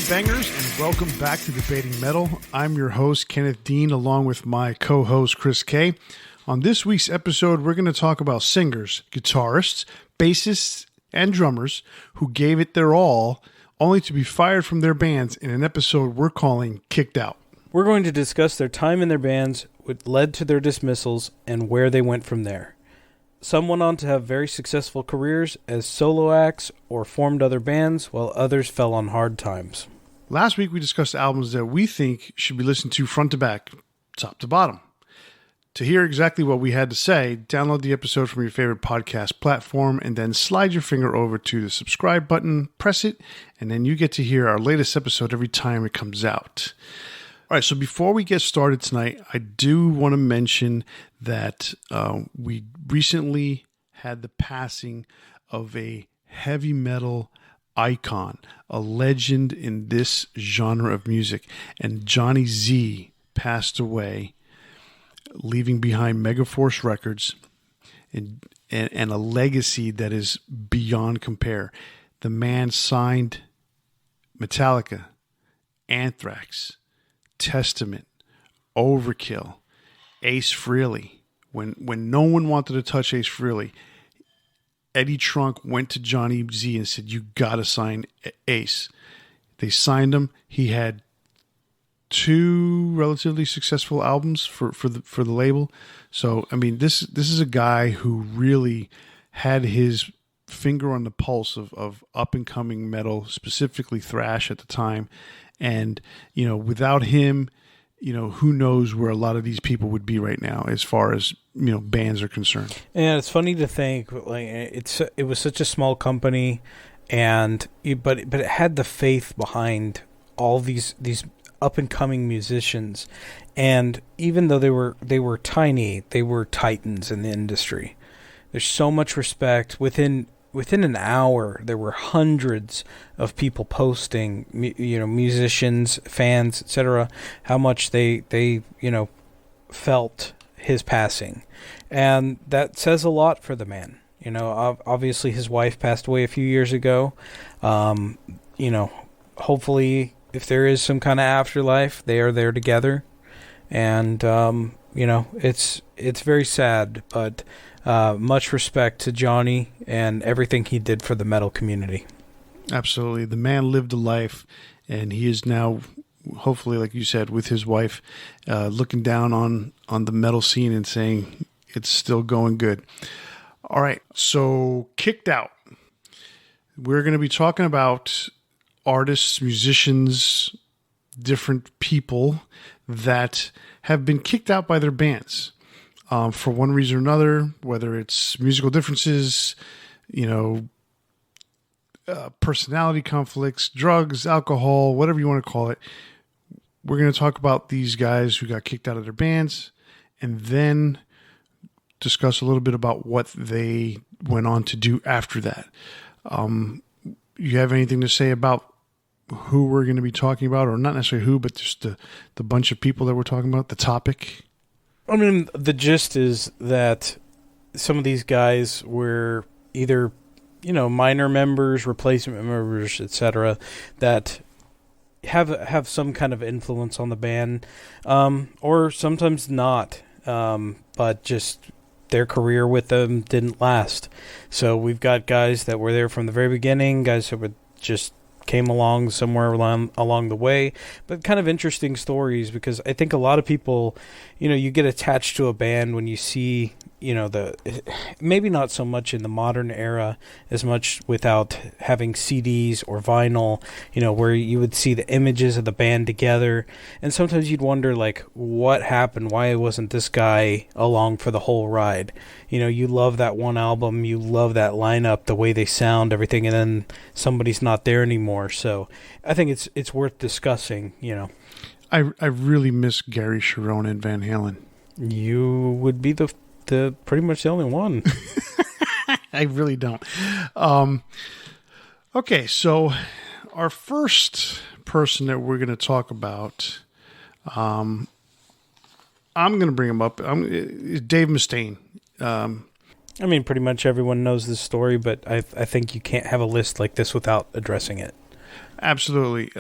Headbangers, and welcome back to Debating Metal. I'm your host, Kenneth Dean, along with my co-host, Chris K. On this week's episode, we're going to talk about singers, guitarists, bassists, and drummers who gave it their all, only to be fired from their bands in an episode we're calling Kicked Out. We're going to discuss their time in their bands, what led to their dismissals, and where they went from there. Some went on to have very successful careers as solo acts or formed other bands, while others fell on hard times. Last week we discussed albums that we think should be listened to front to back, top to bottom. To hear exactly what we had to say, download the episode from your favorite podcast platform and then slide your finger over to the subscribe button, press it, and then you get to hear our latest episode every time it comes out. All right, so before we get started tonight, I do want to mention that we recently had the passing of a heavy metal icon, a legend in this genre of music, and Johnny Z passed away, leaving behind Megaforce Records and a legacy that is beyond compare. The man signed Metallica, Anthrax, Testament, Overkill, Ace Frehley. When no one wanted to touch Ace Frehley, Eddie Trunk went to Johnny Z and said, "You gotta sign Ace." They signed him. He had 2 relatively successful albums for the label. So I mean, this is a guy who really had his finger on the pulse of up and coming metal, specifically thrash at the time. And, you know, without him, you know, who knows where a lot of these people would be right now as far as, you know, bands are concerned. And it's funny to think, like, it was such a small company, but it had the faith behind all these up and coming musicians, and even though they were tiny, they were titans in the industry. There's so much respect. Within an hour, there were hundreds of people posting, musicians, fans, etc., how much they felt his passing. And that says a lot for the man. You know, obviously his wife passed away a few years ago. Hopefully, if there is some kind of afterlife, they are there together. And, it's very sad, but much respect to Johnny and everything he did for the metal community. Absolutely. The man lived a life, and he is now, hopefully, like you said, with his wife, looking down on the metal scene and saying it's still going good. All right, so Kicked Out. We're going to be talking about artists, musicians, different people that have been kicked out by their bands. For one reason or another, whether it's musical differences, personality conflicts, drugs, alcohol, whatever you want to call it. We're going to talk about these guys who got kicked out of their bands, and then discuss a little bit about what they went on to do after that. You have anything to say about who we're going to be talking about, or not necessarily who, but just the bunch of people that we're talking about, the topic? I mean, the gist is that some of these guys were either, minor members, replacement members, etc., that have some kind of influence on the band, or sometimes not, but just their career with them didn't last. So we've got guys that were there from the very beginning, guys that were just came along somewhere along the way, but kind of interesting stories, because I think a lot of people, you get attached to a band when you see, maybe not so much in the modern era as much without having CDs or vinyl, where you would see the images of the band together, and sometimes you'd wonder, like, what happened? Why wasn't this guy along for the whole ride? You love that one album, you love that lineup, the way they sound, everything, and then somebody's not there anymore. So I think it's worth discussing, I really miss Gary Cherone and Van Halen. You would be the pretty much the only one. I really don't. Okay, so our first person that we're going to talk about, I'm going to bring him up. Dave Mustaine. I mean, pretty much everyone knows this story, but I think you can't have a list like this without addressing it. Absolutely.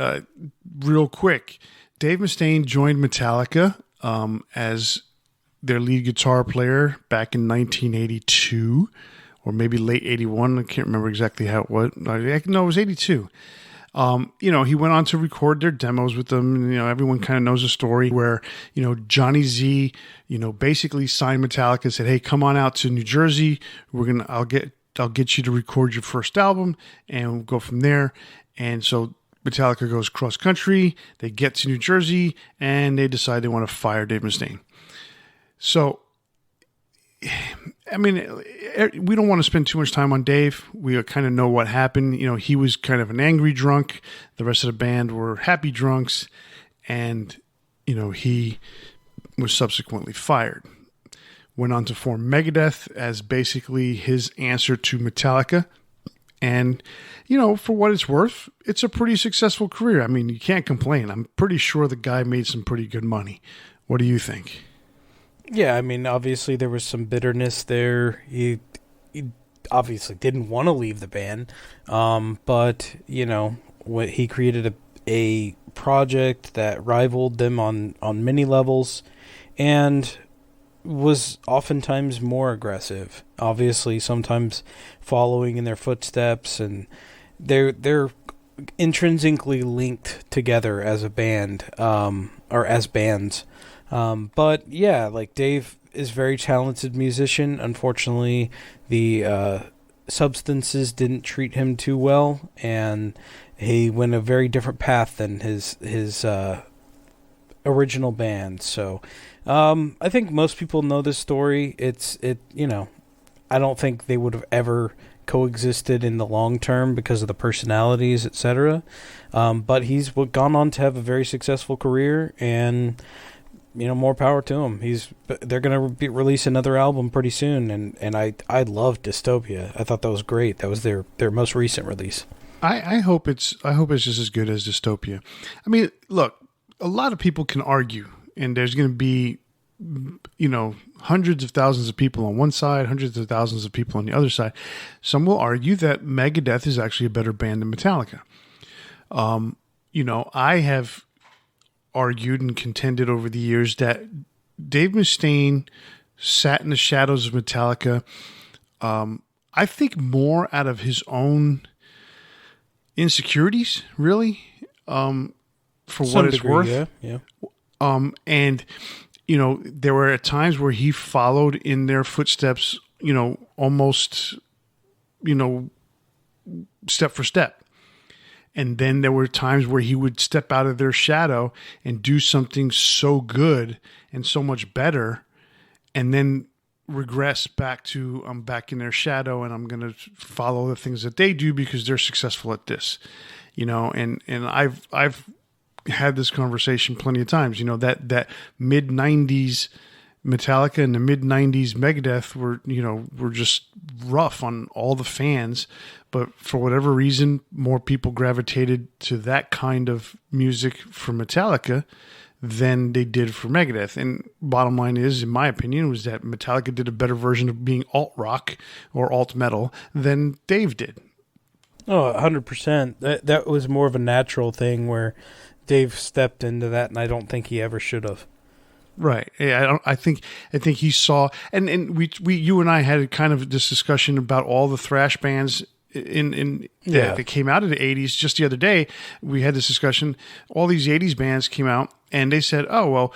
Real quick, Dave Mustaine joined Metallica as their lead guitar player back in 1982, or maybe late 81. I can't remember exactly how it was. No, it was 82. He went on to record their demos with them. And, everyone kind of knows the story where, Johnny Z, basically signed Metallica and said, "Hey, come on out to New Jersey. I'll get you to record your first album, and we'll go from there." And so Metallica goes cross country. They get to New Jersey, and they decide they want to fire Dave Mustaine. So, I mean, we don't want to spend too much time on Dave. We kind of know what happened. He was kind of an angry drunk. The rest of the band were happy drunks. And, he was subsequently fired. Went on to form Megadeth as basically his answer to Metallica. And, for what it's worth, it's a pretty successful career. I mean, you can't complain. I'm pretty sure the guy made some pretty good money. What do you think? Yeah, I mean, obviously there was some bitterness there. He obviously didn't want to leave the band, but he created a project that rivaled them on many levels, and was oftentimes more aggressive. Obviously, sometimes following in their footsteps, and they're intrinsically linked together as a band, or as bands. But yeah, like Dave is a very talented musician. Unfortunately, the substances didn't treat him too well, and he went a very different path than his original band. So I think most people know this story. I don't think they would have ever coexisted in the long term because of the personalities, etc. But he's gone on to have a very successful career, and more power to him. They're going to release another album pretty soon, and I love Dystopia. I thought that was great. That was their most recent release. I hope it's just as good as Dystopia. I mean, look, a lot of people can argue, and there's going to be hundreds of thousands of people on one side, hundreds of thousands of people on the other side. Some will argue that Megadeth is actually a better band than Metallica. I have argued and contended over the years that Dave Mustaine sat in the shadows of Metallica, I think more out of his own insecurities, really, for what it's worth. Yeah. And, there were at times where he followed in their footsteps, almost, step for step. And then there were times where he would step out of their shadow and do something so good and so much better, and then regress back to, I'm back in their shadow and I'm going to follow the things that they do because they're successful at this, and I've had this conversation plenty of times, that mid 90s Metallica and the mid 90s Megadeth were just rough on all the fans. But for whatever reason, more people gravitated to that kind of music for Metallica than they did for Megadeth. And bottom line is, in my opinion, was that Metallica did a better version of being alt rock or alt metal than Dave did. Oh, 100%. That was more of a natural thing where Dave stepped into that, and I don't think he ever should have. Right. Yeah, I think he saw, and you and I had kind of this discussion about all the thrash bands that came out of the 80s. Just the other day, we had this discussion. All these 80s bands came out, and they said, "Oh, well,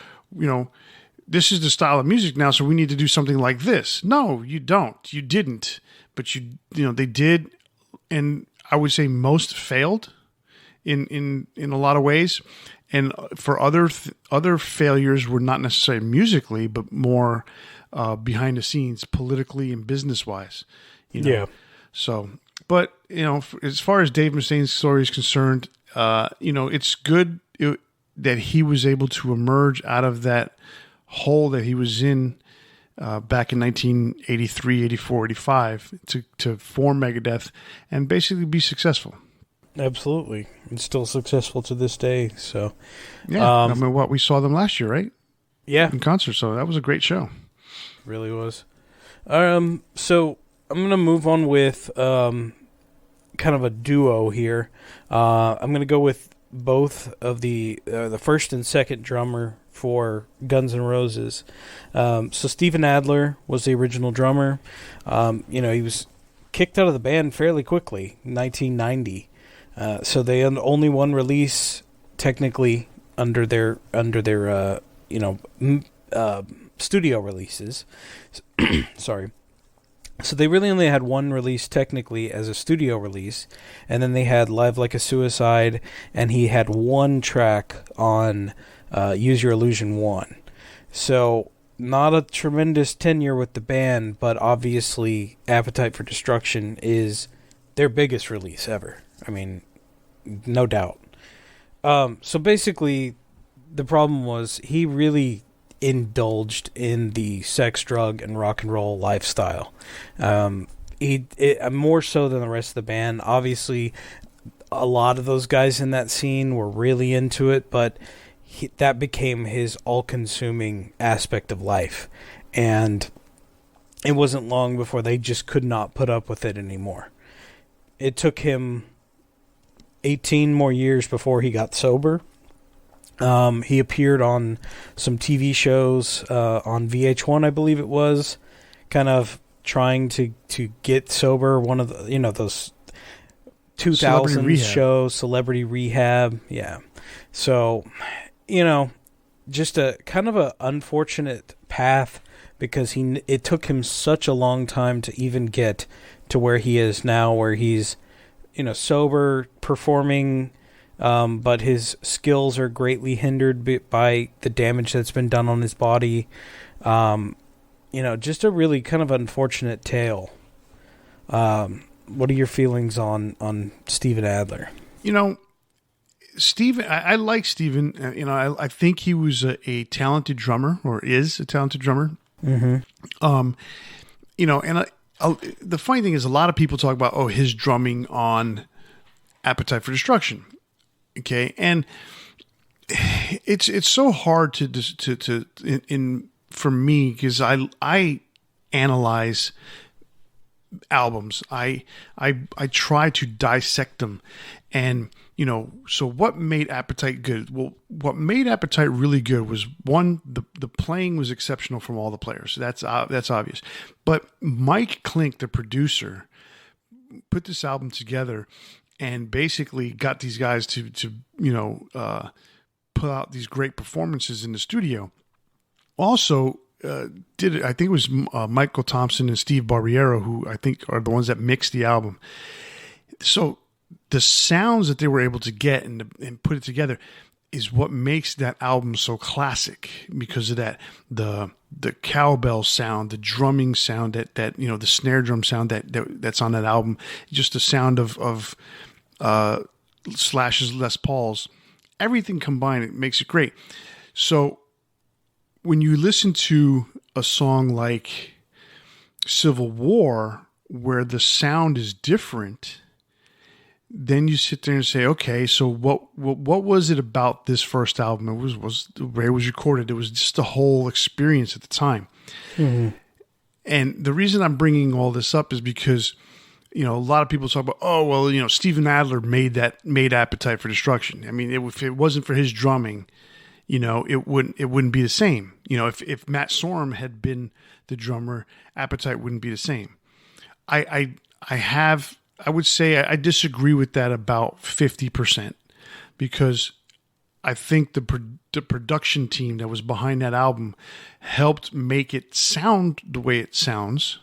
this is the style of music now, so we need to do something like this." No, you don't. You didn't. But they did, and I would say most failed in a lot of ways. And for other failures were not necessarily musically, but more behind the scenes, politically and business wise. Yeah. So, but as far as Dave Mustaine's story is concerned, it's good that he was able to emerge out of that hole that he was in back in 1983, 84, 85 to form Megadeth and basically be successful. Absolutely. It's still successful to this day. So, yeah. We saw them last year, right? Yeah. In concert. So that was a great show. Really was. So I'm going to move on with kind of a duo here. I'm going to go with both of the first and second drummer for Guns N' Roses. So Steven Adler was the original drummer. He was kicked out of the band fairly quickly, 1990. So they had only one release technically under their studio releases. Sorry. So they really only had one release technically as a studio release, and then they had Live Like a Suicide, and he had one track on Use Your Illusion 1. So not a tremendous tenure with the band, but obviously Appetite for Destruction is their biggest release ever. I mean, no doubt. So basically, the problem was he really indulged in the sex, drug, and rock and roll lifestyle. More so than the rest of the band. Obviously, a lot of those guys in that scene were really into it, but that became his all-consuming aspect of life. And it wasn't long before they just could not put up with it anymore. It took him 18 more years before he got sober. He appeared on some TV shows on VH1, I believe it was, kind of trying to get sober. One of the, those 2000s shows, Celebrity Rehab. Yeah. So, just a kind of a unfortunate path, because it took him such a long time to even get to where he is now, where he's, sober, performing, but his skills are greatly hindered by the damage that's been done on his body. Just a really kind of unfortunate tale. What are your feelings on Steven Adler? Steven, I like Steven. I think he was a talented drummer, or is a talented drummer. Mm-hmm. The funny thing is, a lot of people talk about, his drumming on Appetite for Destruction. Okay, and it's so hard for me, because I analyze albums. I try to dissect them, and so what made Appetite good? Well, what made Appetite really good was, one, the playing was exceptional from all the players. That's obvious. But Mike Klink, the producer, put this album together and basically got these guys to put out these great performances in the studio. Also, I think it was Michael Thompson and Steve Barbiero, who I think are the ones that mixed the album. So the sounds that they were able to get and put it together is what makes that album so classic, because of that, the cowbell sound, the drumming sound, that the snare drum sound that's on that album, just the sound of Slash's Les Pauls, everything combined, it makes it great. So when you listen to a song like Civil War, where the sound is different, then you sit there and say, okay, so what was it about this first album? It was the way it was recorded. It was just the whole experience at the time. Mm-hmm. And the reason I'm bringing all this up is because, a lot of people talk about, Steven Adler made Appetite for Destruction. I mean, if it wasn't for his drumming, it wouldn't be the same. If Matt Sorum had been the drummer, Appetite wouldn't be the same. I would say I disagree with that about 50%, because I think the production team that was behind that album helped make it sound the way it sounds,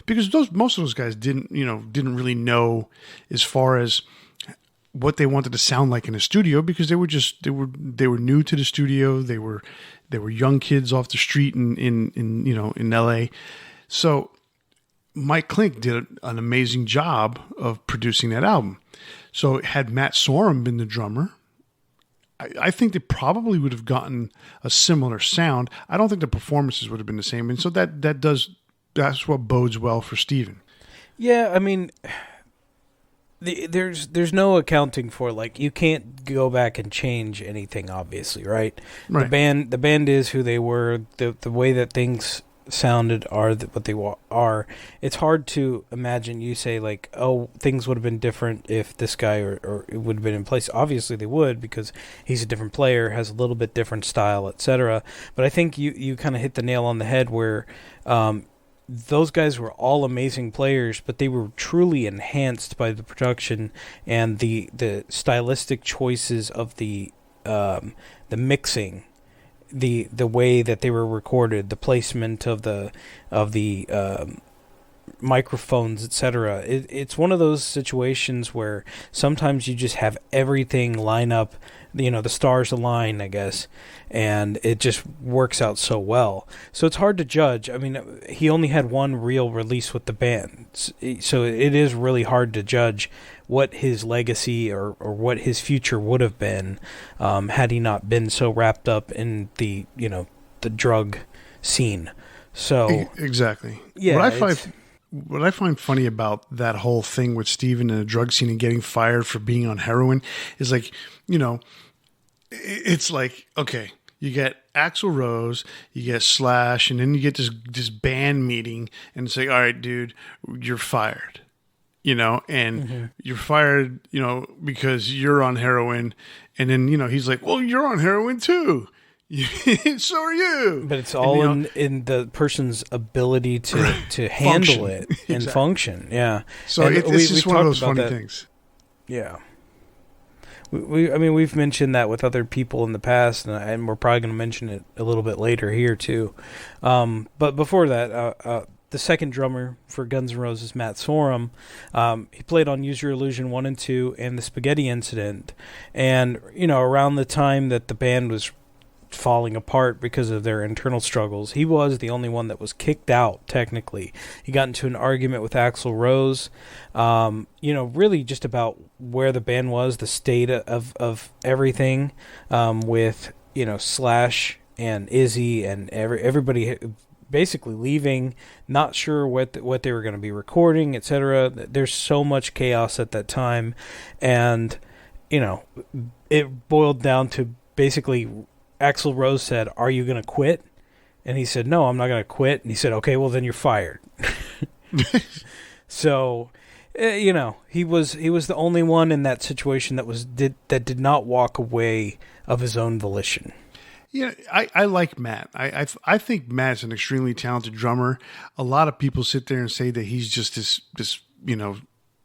because most of those guys didn't really know as far as what they wanted to sound like in a studio, because they were new to the studio. They were young kids off the street in LA. So Mike Klink did an amazing job of producing that album. So had Matt Sorum been the drummer, I think they probably would have gotten a similar sound. I don't think the performances would have been the same. And so that's what bodes well for Steven. Yeah, I mean, there's no accounting for, you can't go back and change anything, obviously, right? The band is who they were. The way that things sounded are what they are. It's hard to imagine. You say like, oh, things would have been different if this guy or it would have been in place. Obviously they would, because he's a different player, has a little bit different style, etc. But I think you kind of hit the nail on the head where those guys were all amazing players, but they were truly enhanced by the production and the stylistic choices of the mixing, the way that they were recorded, the placement of the microphones, etc. It's one of those situations where sometimes you just have everything line up, the stars align, I guess, and it just works out so well. So it's hard to judge. I mean, he only had one real release with the band, so it is really hard to judge what his legacy or what his future would have been had he not been so wrapped up in the drug scene. So exactly. Yeah. What I find funny about that whole thing with Steven and the drug scene and getting fired for being on heroin is like, it's like, okay, you get Axl Rose, you get Slash, and then you get this band meeting and it's like, all right, dude, you're fired. And you're fired, because you're on heroin. And then, he's like, well, you're on heroin too. So are you. But it's all in the person's ability to handle it and function. Yeah. So it's just one of those funny things. Yeah. We've mentioned that with other people in the past, and we're probably going to mention it a little bit later here too. But before that, the second drummer for Guns N' Roses, Matt Sorum, he played on Use Your Illusion 1 and 2 and the Spaghetti Incident. And, around the time that the band was falling apart because of their internal struggles, he was the only one that was kicked out, technically. He got into an argument with Axl Rose, really just about where the band was, the state of everything, with, Slash and Izzy and everybody basically leaving, not sure what they were going to be recording, etc. There's so much chaos at that time, and it boiled down to basically Axl Rose said, "Are you going to quit?" And he said, "No, I'm not going to quit." And he said, "Okay, well then you're fired." So, he was the only one in that situation that did not walk away of his own volition. Yeah, I like Matt. I think Matt's an extremely talented drummer. A lot of people sit there and say that he's just this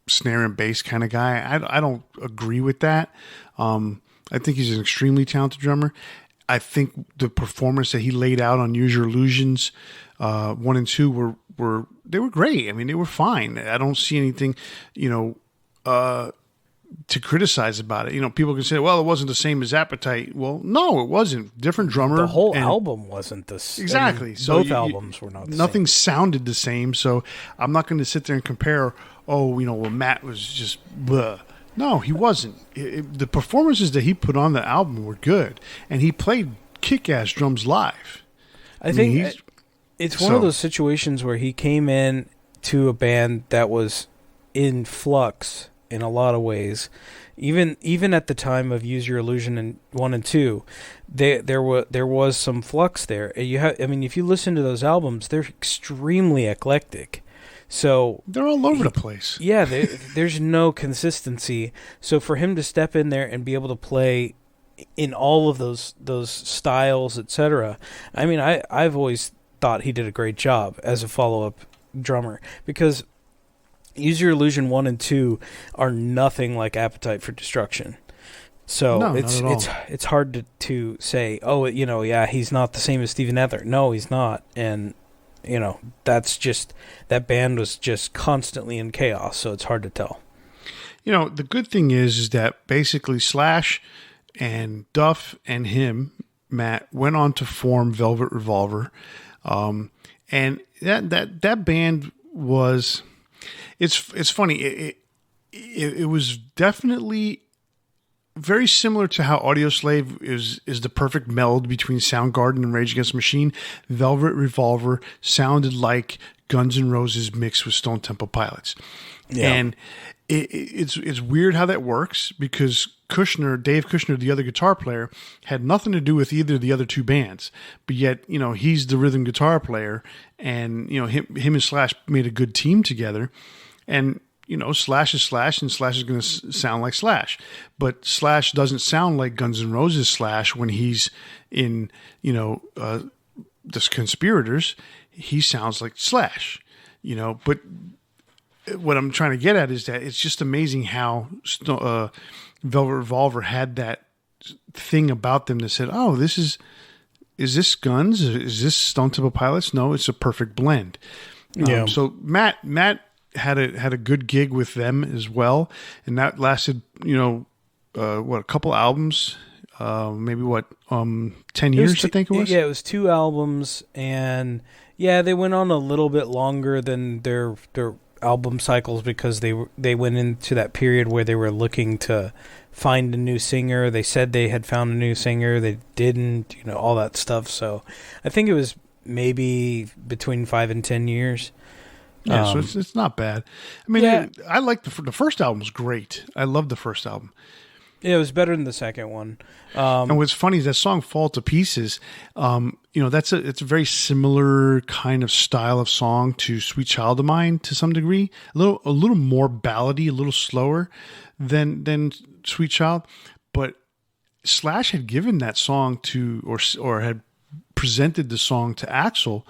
snare and bass kind of guy. I don't agree with that. I think he's an extremely talented drummer. I think the performance that he laid out on Use Your Illusions 1 and 2 were great. I mean, they were fine. I don't see anything, to criticize about it. People can say, well, it wasn't the same as Appetite. Well, no, it wasn't. Different drummer. The whole album wasn't the same. Exactly. So both albums were not the nothing same. Sounded the same. So I'm not going to sit there and compare, well, Matt was just blah. No, he wasn't. The performances that he put on the album were good, and he played kick-ass drums live. I think it's one of those situations where he came in to a band that was in flux in a lot of ways. Even at the time of Use Your Illusion in 1 and 2, there was some flux there. If you listen to those albums, they're extremely eclectic. So they're all over the place. Yeah, there's no consistency. So for him to step in there and be able to play in all of those styles, etc. I've always thought he did a great job as a follow-up drummer, because Use Your Illusion 1 and 2 are nothing like Appetite for Destruction. So it's hard to say, he's not the same as Steven Adler. No, he's not. And that band was just constantly in chaos, so it's hard to tell. The good thing is that basically Slash and Duff and him, Matt, went on to form Velvet Revolver. And that band was, it's funny. It was definitely very similar to how Audioslave is the perfect meld between Soundgarden and Rage Against the Machine. Velvet Revolver sounded like Guns N' Roses mixed with Stone Temple Pilots. Yeah. And it's weird how that works because Dave Kushner, the other guitar player, had nothing to do with either of the other two bands, but yet, he's the rhythm guitar player, and, him and Slash made a good team together, and, Slash is Slash, and Slash is going to sound like Slash, but Slash doesn't sound like Guns N' Roses Slash when he's in, the Conspirators. He sounds like Slash, but what I'm trying to get at is that it's just amazing how Velvet Revolver had that thing about them that said, "Oh, is this Guns? Is this Stone Temple Pilots?" No, it's a perfect blend. Yeah. So Matt had a good gig with them as well, and that lasted, a couple albums, maybe 10 years, I think it was. Yeah, it was 2 albums, and they went on a little bit longer than their album cycles because they went into that period where they were looking to find a new singer. They said they had found a new singer, they didn't, all that stuff. So I think it was maybe between 5 and 10 years. Yeah, so it's not bad. I mean, I like the first album was great. I loved the first album. Yeah, it was better than the second one. And what's funny is that song "Fall to Pieces." It's a very similar kind of style of song to "Sweet Child of Mine" to some degree. A little more ballady, a little slower than "Sweet Child." But Slash had given that song to, or had presented the song to Axl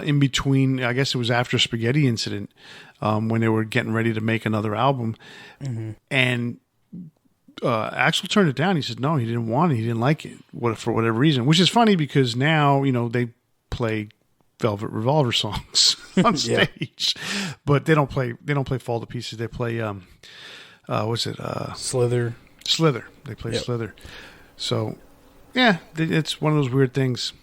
in between. I guess it was after Spaghetti Incident when they were getting ready to make another album, and Axl turned it down. He said no, he didn't want it. He didn't like it for whatever reason, which is funny because now, they play Velvet Revolver songs on stage, but they don't play Fall to Pieces. They play, what's it? Slither. They play Slither. So yeah, it's one of those weird things.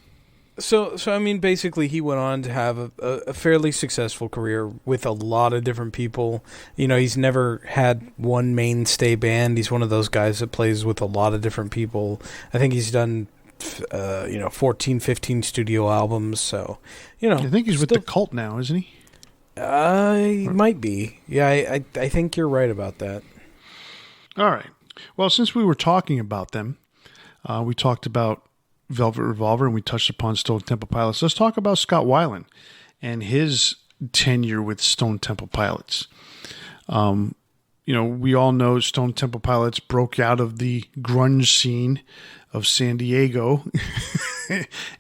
So I mean, basically, he went on to have a fairly successful career with a lot of different people. He's never had one mainstay band. He's one of those guys that plays with a lot of different people. I think he's done, 14, 15 studio albums. So, I think he's with the Cult now, isn't he? He might be. Yeah, I think you're right about that. All right. Well, since we were talking about them, we talked about Velvet Revolver, and we touched upon Stone Temple Pilots. Let's talk about Scott Weiland and his tenure with Stone Temple Pilots. We all know Stone Temple Pilots broke out of the grunge scene of San Diego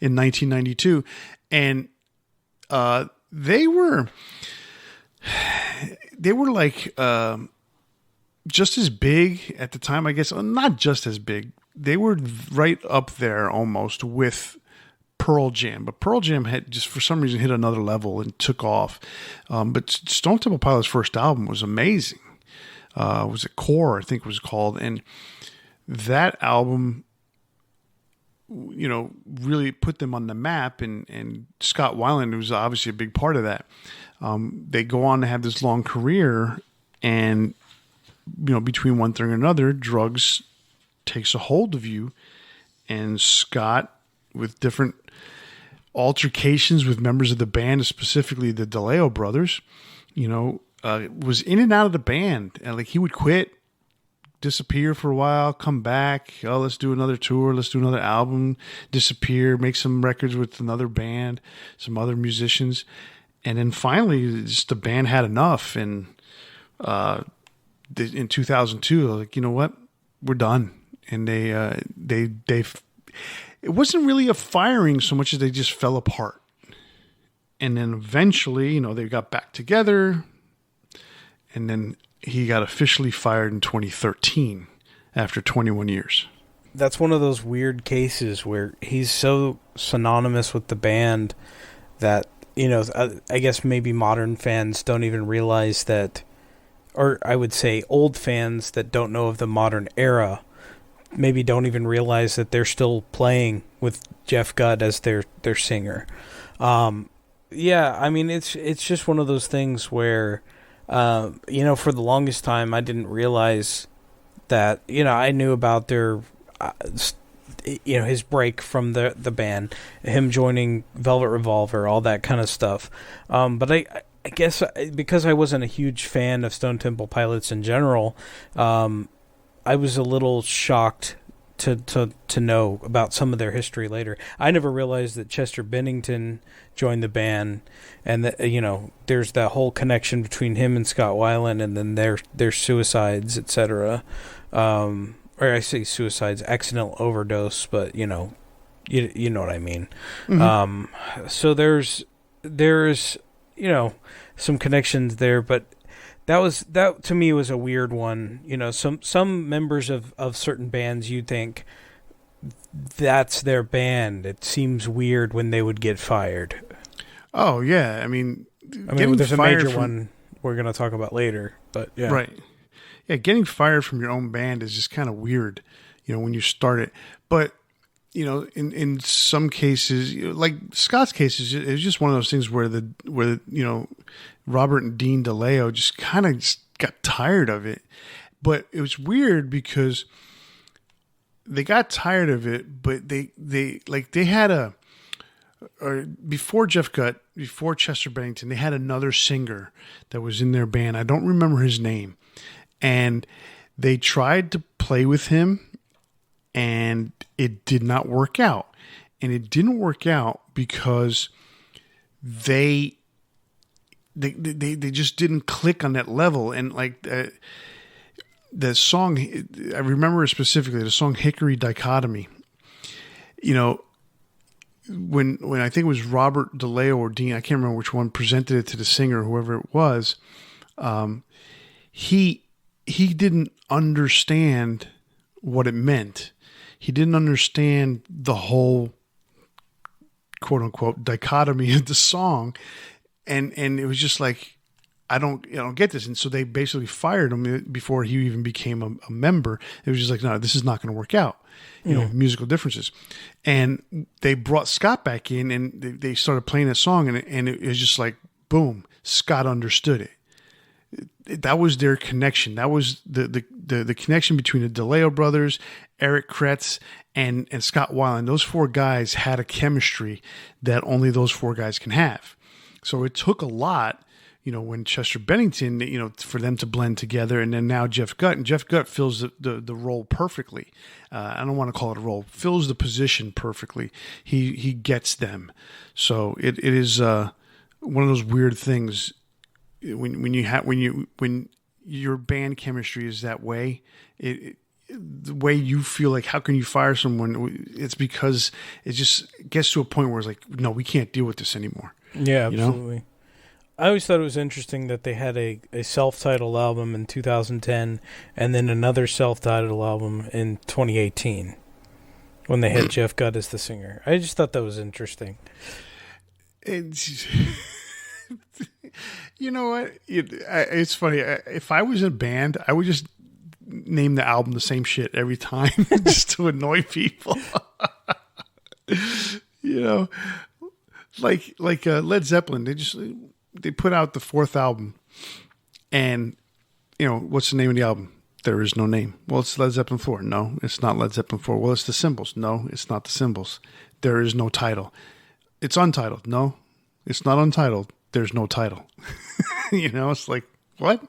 in 1992, and they were like just as big at the time, I guess. Not just as big. They were right up there almost with Pearl Jam, but Pearl Jam had just for some reason hit another level and took off. But Stone Temple Pilots' first album was amazing. Was it Core, I think it was called, and that album, really put them on the map. And Scott Weiland was obviously a big part of that. They go on to have this long career, and between one thing and another, drugs takes a hold of you, and Scott, with different altercations with members of the band, specifically the DeLeo brothers, was in and out of the band, and he would quit, disappear for a while, come back. Oh, let's do another tour, let's do another album, disappear, make some records with another band, some other musicians, and then finally, just the band had enough, and in 2002, like, you know what, we're done. And they it wasn't really a firing so much as they just fell apart. And then eventually, they got back together, and then he got officially fired in 2013 after 21 years. That's one of those weird cases where he's so synonymous with the band that, I guess maybe modern fans don't even realize that, or I would say old fans that don't know of the modern era maybe don't even realize that they're still playing with Jeff Gutt as their singer. I mean, it's just one of those things where, for the longest time I didn't realize that, I knew about their, his break from the band, him joining Velvet Revolver, all that kind of stuff. But I guess because I wasn't a huge fan of Stone Temple Pilots in general, I was a little shocked to know about some of their history later. I never realized that Chester Bennington joined the band, and that there's that whole connection between him and Scott Weiland, and then their suicides, etc. Or I say suicides, accidental overdose, but you know what I mean. Mm-hmm. So there's some connections there, but that to me was a weird one. Some members of certain bands, you'd think that's their band. It seems weird when they would get fired. Oh yeah, I mean there's a major one we're going to talk about later, but yeah. Right. Yeah, getting fired from your own band is just kind of weird, when you start it. But in some cases, like Scott's cases, it was just one of those things where Robert and Dean DeLeo just kind of got tired of it. But it was weird because they got tired of it, but they had before Jeff Gutt, before Chester Bennington, they had another singer that was in their band. I don't remember his name. And they tried to play with him, and it did not work out. And it didn't work out because they just didn't click on that level. And like the song, I remember specifically the song Hickory Dichotomy. When I think it was Robert DeLeo or Dean, I can't remember which one, presented it to the singer, whoever it was, he didn't understand what it meant. He didn't understand the whole quote unquote dichotomy of the song. And it was just like, I don't get this. And so they basically fired him before he even became a member. It was just like, no, this is not going to work out. Musical differences. And they brought Scott back in, and they started playing that song, and it was just like, boom, Scott understood it. That was their connection. That was the connection between the DeLeo brothers, Eric Kretz, and Scott Weiland. Those four guys had a chemistry that only those four guys can have. So it took a lot, when Chester Bennington, for them to blend together, and then now Jeff Gutt. And Jeff Gutt fills the role perfectly. I don't want to call it a role. Fills the position perfectly. He gets them. So it is one of those weird things. When your band chemistry is that way, the way you feel like, how can you fire someone? It's because it just gets to a point where it's like, no, we can't deal with this anymore. Yeah, absolutely. I always thought it was interesting that they had a self-titled album in 2010 and then another self-titled album in 2018 when they had Jeff Gutt as the singer. I just thought that was interesting. You know what? It's funny. If I was in a band, I would just name the album the same shit every time just to annoy people. Like Led Zeppelin, they put out the fourth album, and what's the name of the album? There is no name. Well, it's Led Zeppelin 4. No, it's not Led Zeppelin 4. Well, it's the Symbols. No, it's not the Symbols. There is no title. It's Untitled. No, it's not Untitled. There's no title. It's like, what?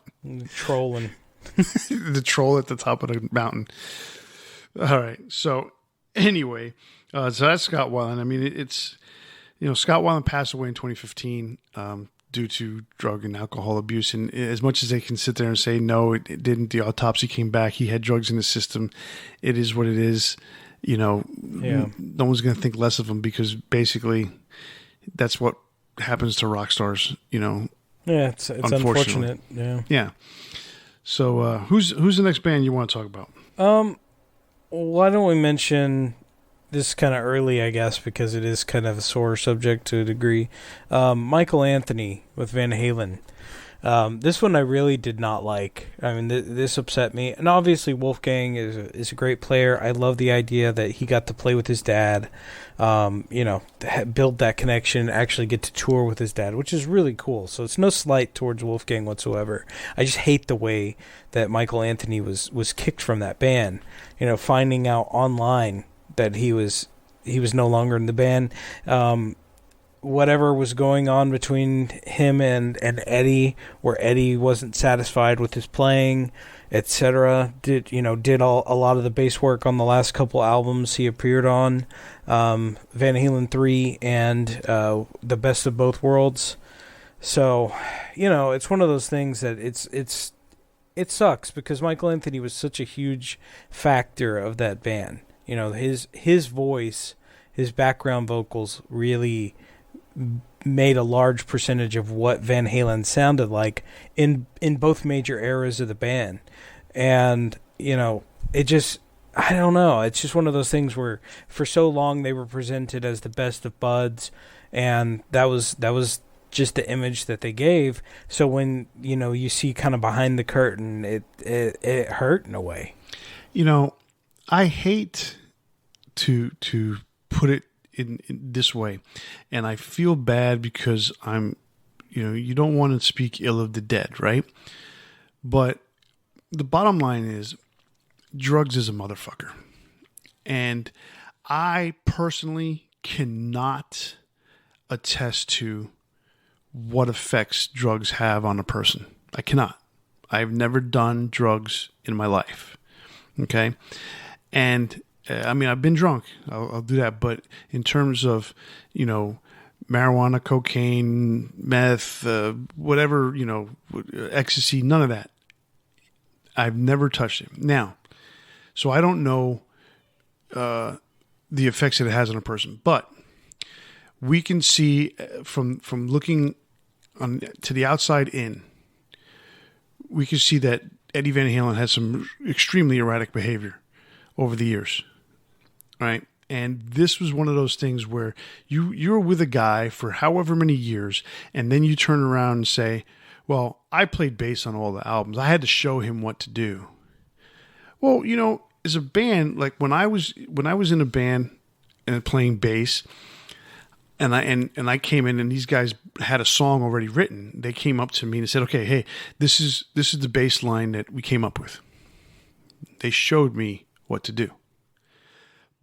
Trolling. The troll at the top of the mountain. All right. So anyway, so that's Scott Weiland. I mean, it's, Scott Weiland passed away in 2015 due to drug and alcohol abuse. And as much as they can sit there and say, no, it didn't, the autopsy came back, he had drugs in his system. It is what it is. No one's going to think less of him, because basically that's what happens to rock stars, Yeah, it's unfortunate. Yeah. So who's the next band you want to talk about? Why don't we mention this kind of early, I guess, because it is kind of a sore subject to a degree. Michael Anthony with Van Halen. This one I really did not like. I mean, this upset me. And obviously Wolfgang is a great player. I love the idea that he got to play with his dad, build that connection, actually get to tour with his dad, which is really cool. So it's no slight towards Wolfgang whatsoever. I just hate the way that Michael Anthony was kicked from that band. Finding out online that he was no longer in the band, whatever was going on between him and Eddie, where Eddie wasn't satisfied with his playing, etc. Did a lot of the bass work on the last couple albums he appeared on, Van Halen 3 and The Best of Both Worlds. So, it's one of those things that it sucks because Michael Anthony was such a huge factor of that band. His voice, his background vocals really made a large percentage of what Van Halen sounded like in both major eras of the band. And, it just, I don't know. It's just one of those things where for so long they were presented as the best of buds, and that was just the image that they gave. So when, you see kind of behind the curtain, it hurt in a way. I hate to put it in this way, and I feel bad because I'm, you don't want to speak ill of the dead, right? But the bottom line is, drugs is a motherfucker. And I personally cannot attest to what effects drugs have on a person. I cannot. I've never done drugs in my life. Okay? And I've been drunk. I'll do that. But in terms of, marijuana, cocaine, meth, whatever, ecstasy, none of that. I've never touched it. Now, so I don't know the effects that it has on a person. But we can see from looking to the outside in, we can see that Eddie Van Halen has some extremely erratic behavior over the years. Right? And this was one of those things where you're with a guy for however many years, and then you turn around and say, well, I played bass on all the albums. I had to show him what to do. Well, as a band, like when I was in a band and playing bass, and I came in and these guys had a song already written. They came up to me and said, "Okay, hey, this is the bass line that we came up with." They showed me what to do.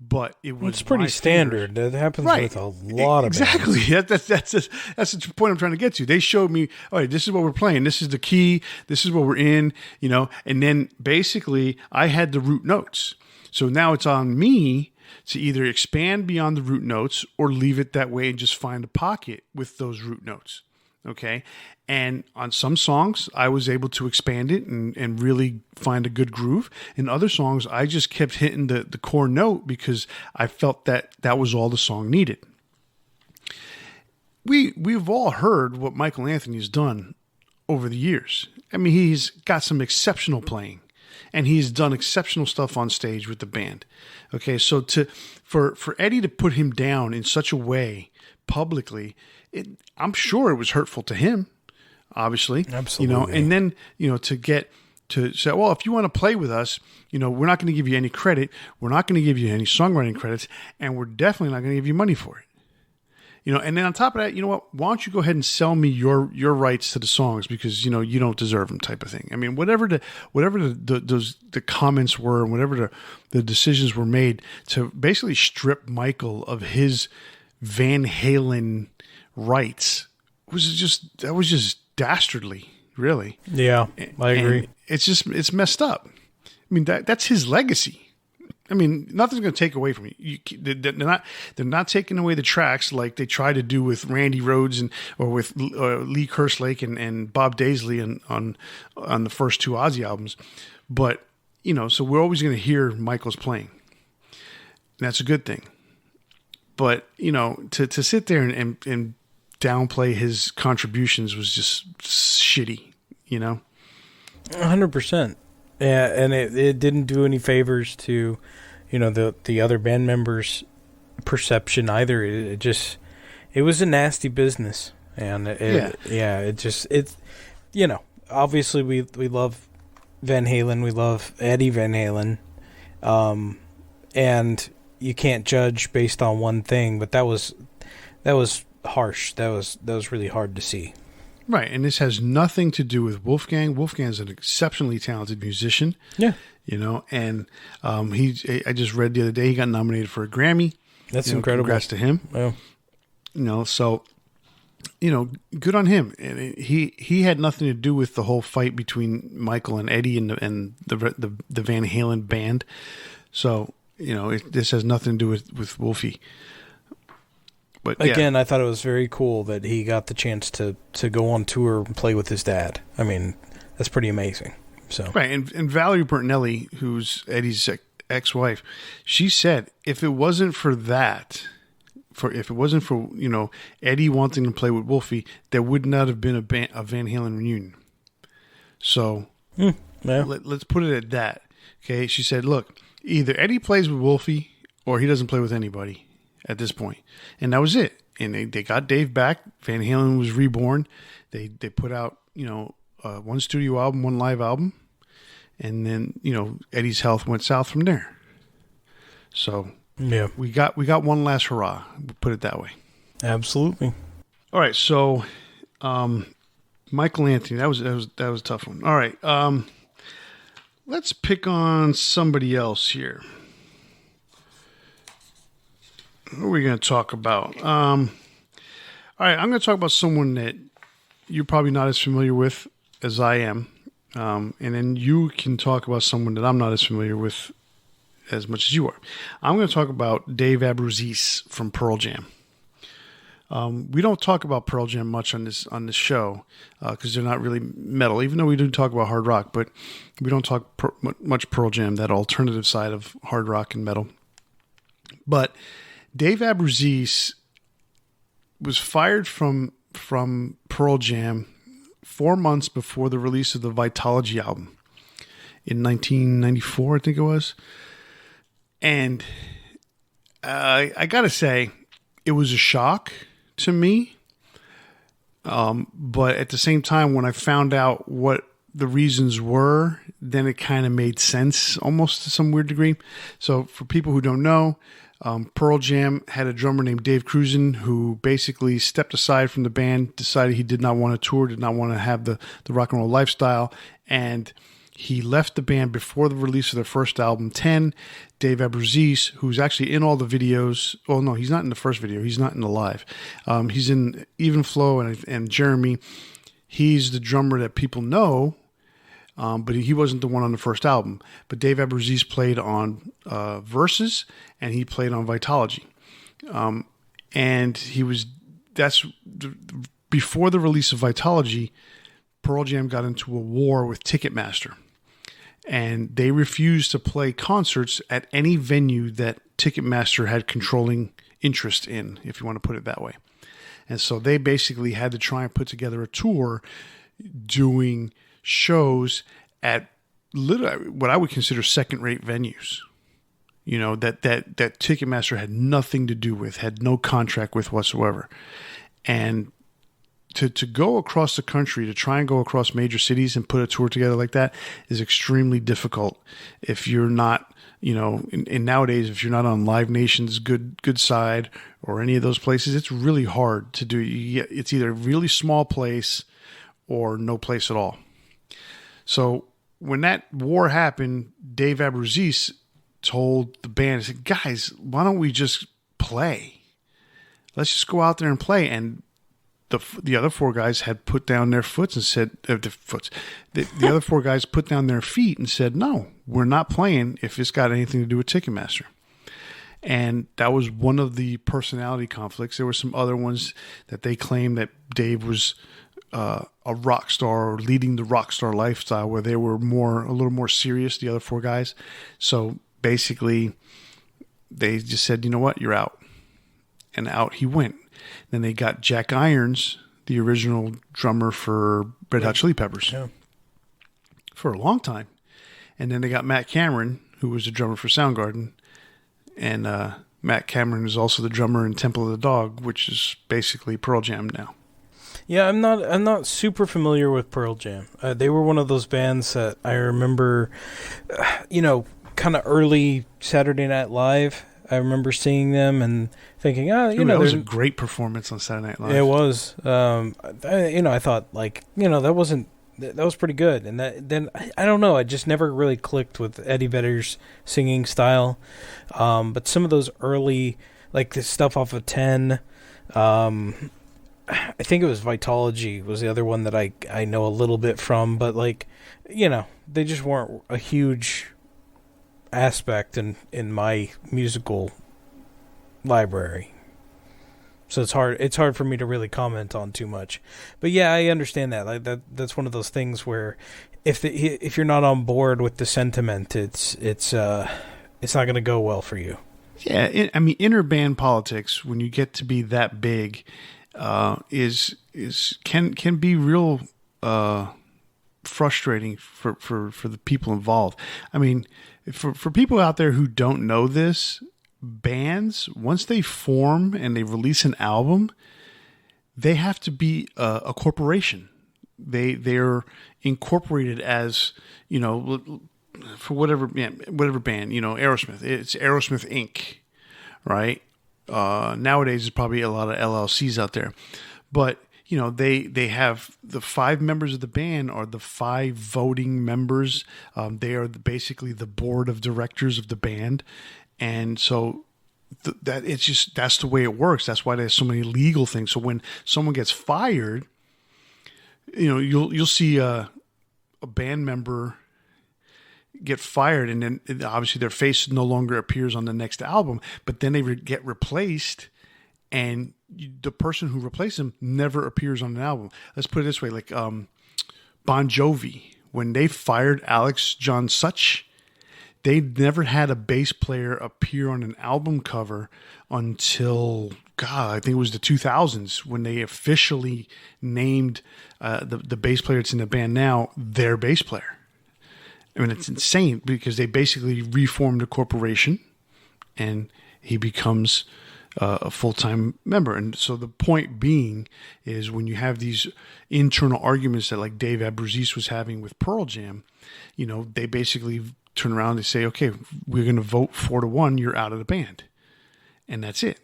But it's pretty standard. That happens with a lot of exactly. bands. That's the point I'm trying to get to. They showed me, all right, this is what we're playing. This is the key. This is what we're in. And then basically I had the root notes. So now it's on me to either expand beyond the root notes or leave it that way and just find a pocket with those root notes. Okay. And on some songs, I was able to expand it and really find a good groove. In other songs, I just kept hitting the core note because I felt that was all the song needed. We've all heard what Michael Anthony's done over the years. I mean, he's got some exceptional playing, and he's done exceptional stuff on stage with the band. Okay, so for Eddie to put him down in such a way publicly, I'm sure it was hurtful to him, obviously. Absolutely. And then, to get to say, well, if you want to play with us, we're not going to give you any credit. We're not going to give you any songwriting credits, and we're definitely not going to give you money for it. And then on top of that, what? Why don't you go ahead and sell me your rights to the songs because you don't deserve them, type of thing. I mean, whatever the comments were, and whatever the decisions were made to basically strip Michael of his Van Halen rights was just dastardly, really. Yeah, I agree. It's messed up. I mean, that's his legacy. I mean, nothing's going to take away from you. They're not taking away the tracks like they try to do with Randy Rhoads or with Lee Kerslake and Bob Daisley on the first two Ozzy albums. But so we're always going to hear Michael's playing. And that's a good thing. But to sit there and downplay his contributions was just shitty. 100%. Yeah, and it didn't do any favors to, the other band members' perception either. It was a nasty business, and obviously we love Van Halen, we love Eddie Van Halen, and you can't judge based on one thing, but that was harsh. That was really hard to see. Right, and this has nothing to do with Wolfgang. Wolfgang's an exceptionally talented musician. Yeah. And I just read the other day he got nominated for a Grammy. That's incredible. Congrats to him. Yeah. So good on him. And he had nothing to do with the whole fight between Michael and Eddie and the Van Halen band. So, this has nothing to do with Wolfie. But again, I thought it was very cool that he got the chance to go on tour and play with his dad. I mean, that's pretty amazing. So right, and Valerie Bertinelli, who's Eddie's ex-wife, she said if it wasn't for that, Eddie wanting to play with Wolfie, there would not have been a Van Halen reunion. So let's put it at that. Okay, she said, look, either Eddie plays with Wolfie or he doesn't play with anybody at this point. And that was it. And they got Dave back. Van Halen was reborn. They put out, one studio album, one live album. And then, Eddie's health went south from there. So yeah, we got one last hurrah. We'll put it that way. Absolutely. All right. So, Michael Anthony, that was a tough one. All right. Let's pick on somebody else here. What are we going to talk about? All right, I'm going to talk about someone that you're probably not as familiar with as I am. And then you can talk about someone that I'm not as familiar with as much as you are. I'm going to talk about Dave Abrazees from Pearl Jam. We don't talk about Pearl Jam much on this show because they're not really metal, even though we do talk about hard rock, but we don't talk much Pearl Jam, that alternative side of hard rock and metal. But Dave Abrazees was fired from Pearl Jam 4 months before the release of the Vitalogy album in 1994, I think it was. And I got to say, it was a shock to me. But at the same time, when I found out what the reasons were, then it kind of made sense almost to some weird degree. So for people who don't know, Pearl Jam had a drummer named Dave Cruzen who basically stepped aside from the band, decided he did not want to tour, did not want to have the rock and roll lifestyle, and he left the band before the release of their first album, 10. Dave Abrazees, who's actually in all the videos. Oh, no, he's not in the first video. He's not in the live. He's in Even Flow and Jeremy. He's the drummer that people know, but he wasn't the one on the first album. But Dave Abrazees played on Versus, and he played on Vitalogy. And before the release of Vitalogy, Pearl Jam got into a war with Ticketmaster. And they refused to play concerts at any venue that Ticketmaster had controlling interest in, if you want to put it that way. And so they basically had to try and put together a tour doing shows at literally what I would consider second-rate venues. That Ticketmaster had nothing to do with, had no contract with whatsoever. And to go across the country, to try and go across major cities and put a tour together like that is extremely difficult if you're not, and nowadays, if you're not on Live Nation's good side or any of those places, it's really hard to do. It's either a really small place or no place at all. So when that war happened, Dave Abrazees told the band, he said, guys, why don't we just play? Let's just go out there and play. And the other four guys had put down their foots and said, the other four guys put down their feet and said, no, we're not playing if it's got anything to do with Ticketmaster. And that was one of the personality conflicts. There were some other ones that they claimed that Dave was a rock star or leading the rock star lifestyle, where they were a little more serious, the other four guys. So basically, they just said, you know what, you're out. And out he went. Then they got Jack Irons, the original drummer for Red Hot Chili Peppers, for a long time. And then they got Matt Cameron, who was the drummer for Soundgarden. And Matt Cameron is also the drummer in Temple of the Dog, which is basically Pearl Jam now. Yeah, I'm not super familiar with Pearl Jam. They were one of those bands that I remember, kind of early Saturday Night Live. I remember seeing them and thinking, that was a great performance on Saturday Night Live. It was. I thought that was pretty good. And then I don't know, I just never really clicked with Eddie Vedder's singing style. But some of those early, like the stuff off of 10, I think it was Vitology was the other one that I know a little bit from, but like, they just weren't a huge aspect in my musical library. So it's hard for me to really comment on too much. But yeah, I understand that. Like that's one of those things where if you're not on board with the sentiment, it's not going to go well for you. Yeah, I mean, inner band politics when you get to be that big can be real frustrating for the people involved. I mean, for people out there who don't know this, bands, once they form and they release an album, they have to be a corporation. They're incorporated as, for whatever band, Aerosmith. It's Aerosmith Inc., right? Nowadays, there's probably a lot of LLCs out there. But, they have the 5 members of the band are the 5 voting members. They are basically the board of directors of the band. And so that's the way it works. That's why there's so many legal things. So when someone gets fired, you'll see a band member get fired, and then obviously their face no longer appears on the next album, but then they get replaced, and the person who replaced them never appears on an album. Let's put it this way, like Bon Jovi, when they fired Alex John Such, they never had a bass player appear on an album cover until, I think it was the 2000s when they officially named the bass player that's in the band now their bass player. I mean, it's insane because they basically reformed a corporation and he becomes a full-time member. And so the point being is when you have these internal arguments that like Dave Abruzzis was having with Pearl Jam, they basically turn around and say, okay, we're going to vote 4-1, you're out of the band. And that's it.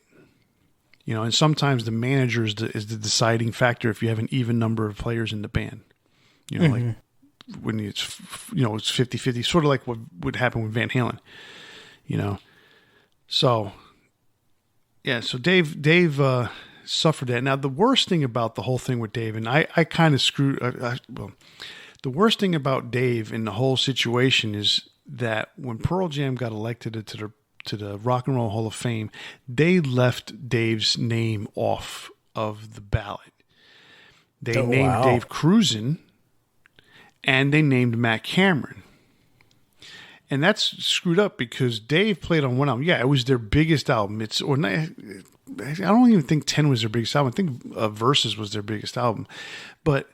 And sometimes the manager is the deciding factor if you have an even number of players in the band. Like when it's 50-50, sort of like what would happen with Van Halen. So yeah, so Dave suffered that. Now the worst thing about the whole thing with Dave, and I kind of screwed. The worst thing about Dave in the whole situation is that when Pearl Jam got elected to the Rock and Roll Hall of Fame, they left Dave's name off of the ballot. They named Dave Cruzen, and they named Matt Cameron. And that's screwed up because Dave played on one album. Yeah, it was their biggest album. I don't even think 10 was their biggest album. I think Versus was their biggest album. But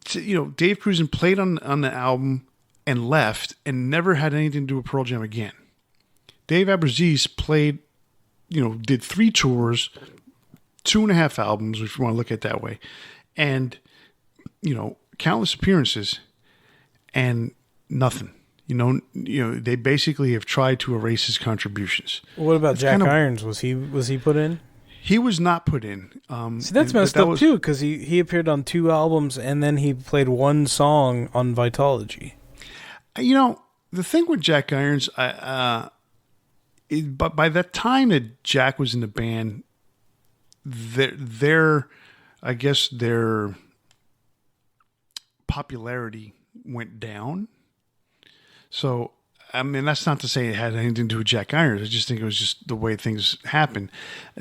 Dave Cruzen played on the album and left and never had anything to do with Pearl Jam again. Dave Abrazees played, did 3 tours, 2.5 albums, if you want to look at it that way, and, countless appearances and nothing. They basically have tried to erase his contributions. What about Jack Irons? Was he put in? He was not put in. See, that's messed up too, because he appeared on 2 albums and then he played 1 song on Vitology. The thing with Jack Irons, but by that time that Jack was in the band, their popularity went down. So, I mean, that's not to say it had anything to do with Jack Irons. I just think it was just the way things happen.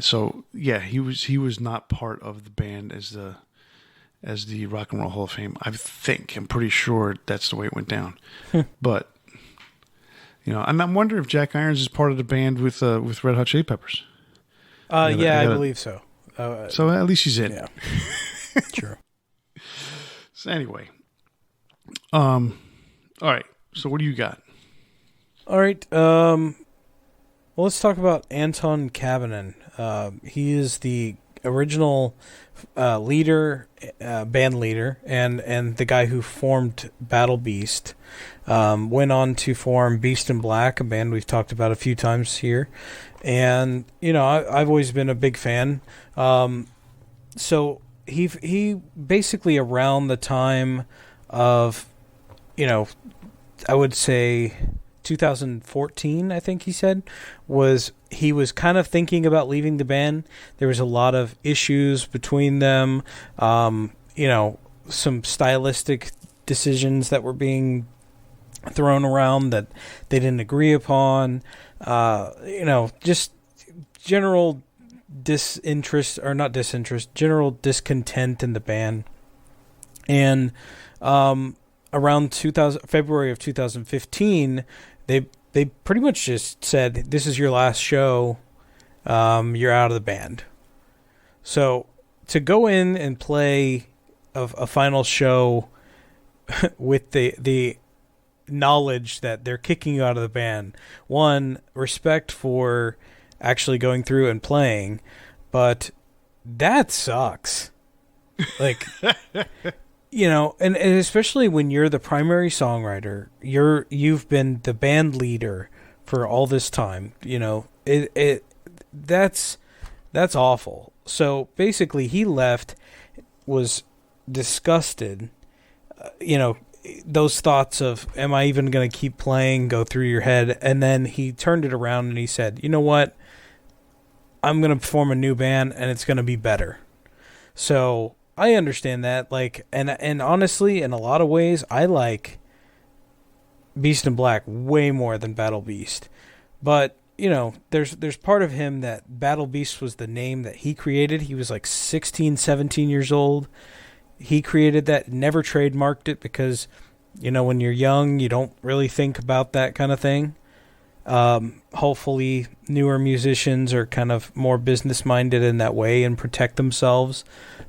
So, yeah, he was not part of the band as the Rock and Roll Hall of Fame. I'm pretty sure that's the way it went down. But and I'm wondering if Jack Irons is part of the band with Red Hot Chili Peppers. I believe so. So at least he's in. Yeah, true. So anyway, all right. So what do you got? All right. Well, let's talk about Anton Cavanan. He is the original leader, band leader, and the guy who formed Battle Beast. Went on to form Beast in Black, a band we've talked about a few times here. And, I've always been a big fan. So he basically around the time of, I would say 2014, I think he said, he was kind of thinking about leaving the band. There was a lot of issues between them, some stylistic decisions that were being thrown around that they didn't agree upon, just general general discontent in the band. And around February of 2015, they pretty much just said, "This is your last show. You're out of the band." So to go in and play a final show with the knowledge that they're kicking you out of the band, one, respect for actually going through and playing, but that sucks. Like, and especially when you're the primary songwriter, you've been the band leader for all this time. That's awful. So basically, he left, was disgusted. Those thoughts of, am I even going to keep playing, go through your head, and then he turned it around and he said, "You know what? I'm going to form a new band, and it's going to be better." So I understand that, and honestly, in a lot of ways, I like Beast in Black way more than Battle Beast. But there's part of him that Battle Beast was the name that he created. He was like 16, 17 years old. He created that, never trademarked it because, when you're young, you don't really think about that kind of thing. Hopefully newer musicians are kind of more business-minded in that way and protect themselves,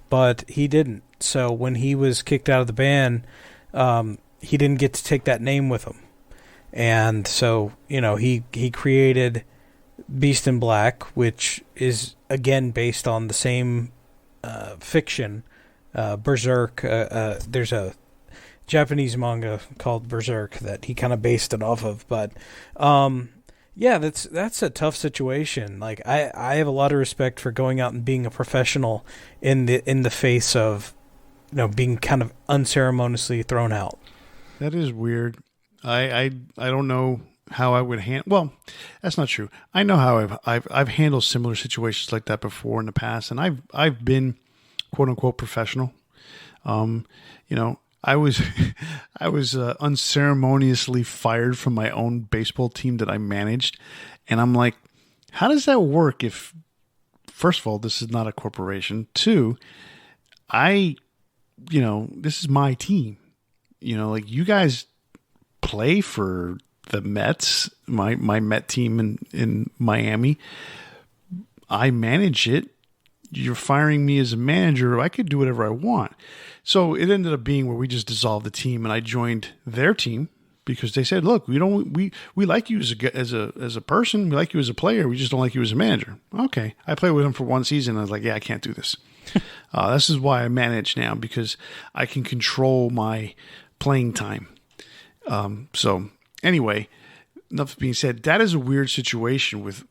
but he didn't. So when he was kicked out of the band, he didn't get to take that name with him. And so, he created Beast in Black, which is, again, based on the same fiction, Berserk. There's a Japanese manga called Berserk that he kind of based it off of. But that's a tough situation. Like, I have a lot of respect for going out and being a professional in the face of being kind of unceremoniously thrown out. That is weird. I don't know how I would handle. Well, that's not true. I know how I've handled similar situations like that before in the past, and I've been quote unquote professional. I was unceremoniously fired from my own baseball team that I managed, and I'm like, how does that work? If, first of all, this is not a corporation. Two, this is my team. You guys play for the Mets, my Met team in Miami. I manage it. You're firing me as a manager. I could do whatever I want. So it ended up being where we just dissolved the team, and I joined their team because they said, "Look, we like you as a person. We like you as a player. We just don't like you as a manager." Okay, I played with them for one season. And I was like, "Yeah, I can't do this." This is why I manage now, because I can control my playing time. So anyway, enough being said, that is a weird situation with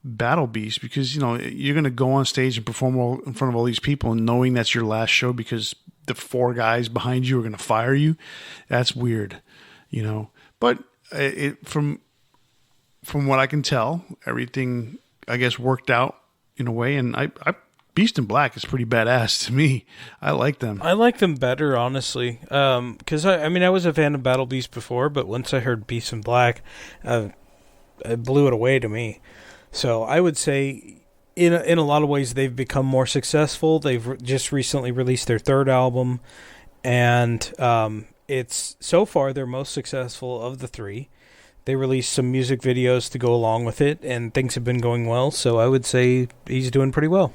Battle Beast, because you're going to go on stage and perform in front of all these people, and knowing that's your last show because the four guys behind you are going to fire you. That's weird, But from what I can tell, everything, I guess, worked out in a way, and I Beast in Black is pretty badass to me. I like them. I like them better, honestly. Because I was a fan of Battle Beast before, but once I heard Beast in Black, it blew it away to me. So I would say, in a lot of ways, they've become more successful. They've just recently released their third album, and it's so far their most successful of the three. They released some music videos to go along with it, and things have been going well. So I would say he's doing pretty well.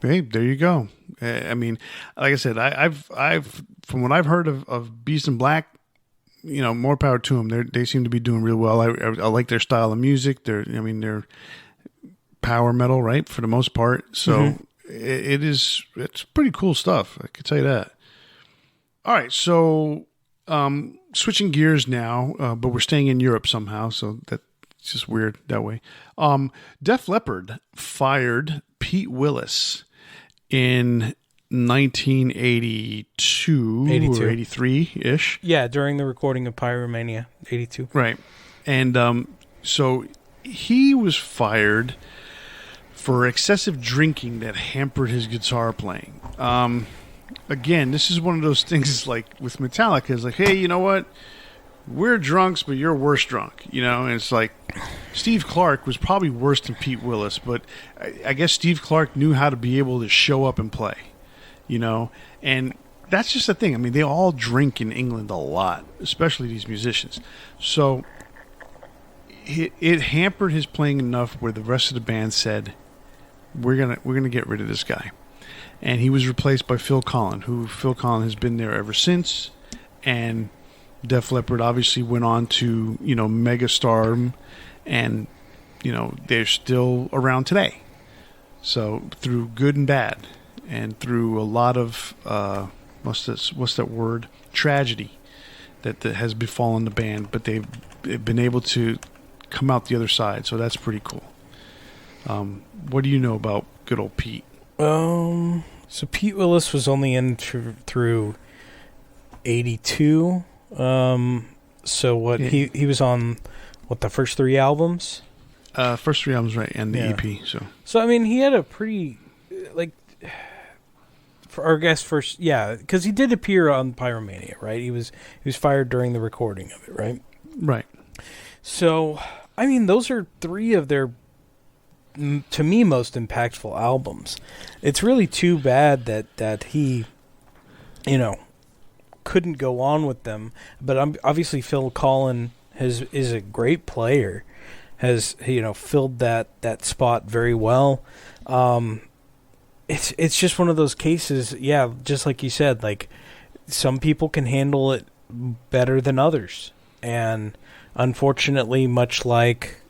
Hey, there you go. I mean, like I said, I've from what I've heard of Beast in Black, more power to them. They seem to be doing real well. I like their style of music. They're power metal, right, for the most part. So it's pretty cool stuff. I could tell you that. All right, so switching gears now, but we're staying in Europe somehow. So that's just weird that way. Def Leppard fired Pete Willis in 1982 or 83-ish. Yeah, during the recording of Pyromania, 82. Right. And so he was fired for excessive drinking that hampered his guitar playing. Again, this is one of those things like with Metallica. It's like, hey, you know what? We're drunks, but you're worse drunk. And it's like Steve Clark was probably worse than Pete Willis, but I guess Steve Clark knew how to be able to show up and play, and that's just the thing. I mean, they all drink in England a lot, especially these musicians. So it hampered his playing enough where the rest of the band said, we're gonna get rid of this guy. And he was replaced by Phil Collen, who Phil Collen has been there ever since. And Def Leppard obviously went on to, megastardom, and, they're still around today. So through good and bad, and through a lot of, what's that word? Tragedy that has befallen the band, but they've been able to come out the other side. So that's pretty cool. What do you know about good old Pete? So Pete Willis was only in through 82. So what he was on the first 3 albums? First 3 albums, right, and the EP. So I mean, he had a pretty for our guest first, because he did appear on Pyromania, right? He was fired during the recording of it, right? Right. So I mean, those are 3 of their, to me, most impactful albums. It's really too bad that he, couldn't go on with them. But obviously Phil Collen is a great player, has filled that spot very well. It's just one of those cases, just like you said, like some people can handle it better than others, and unfortunately, much like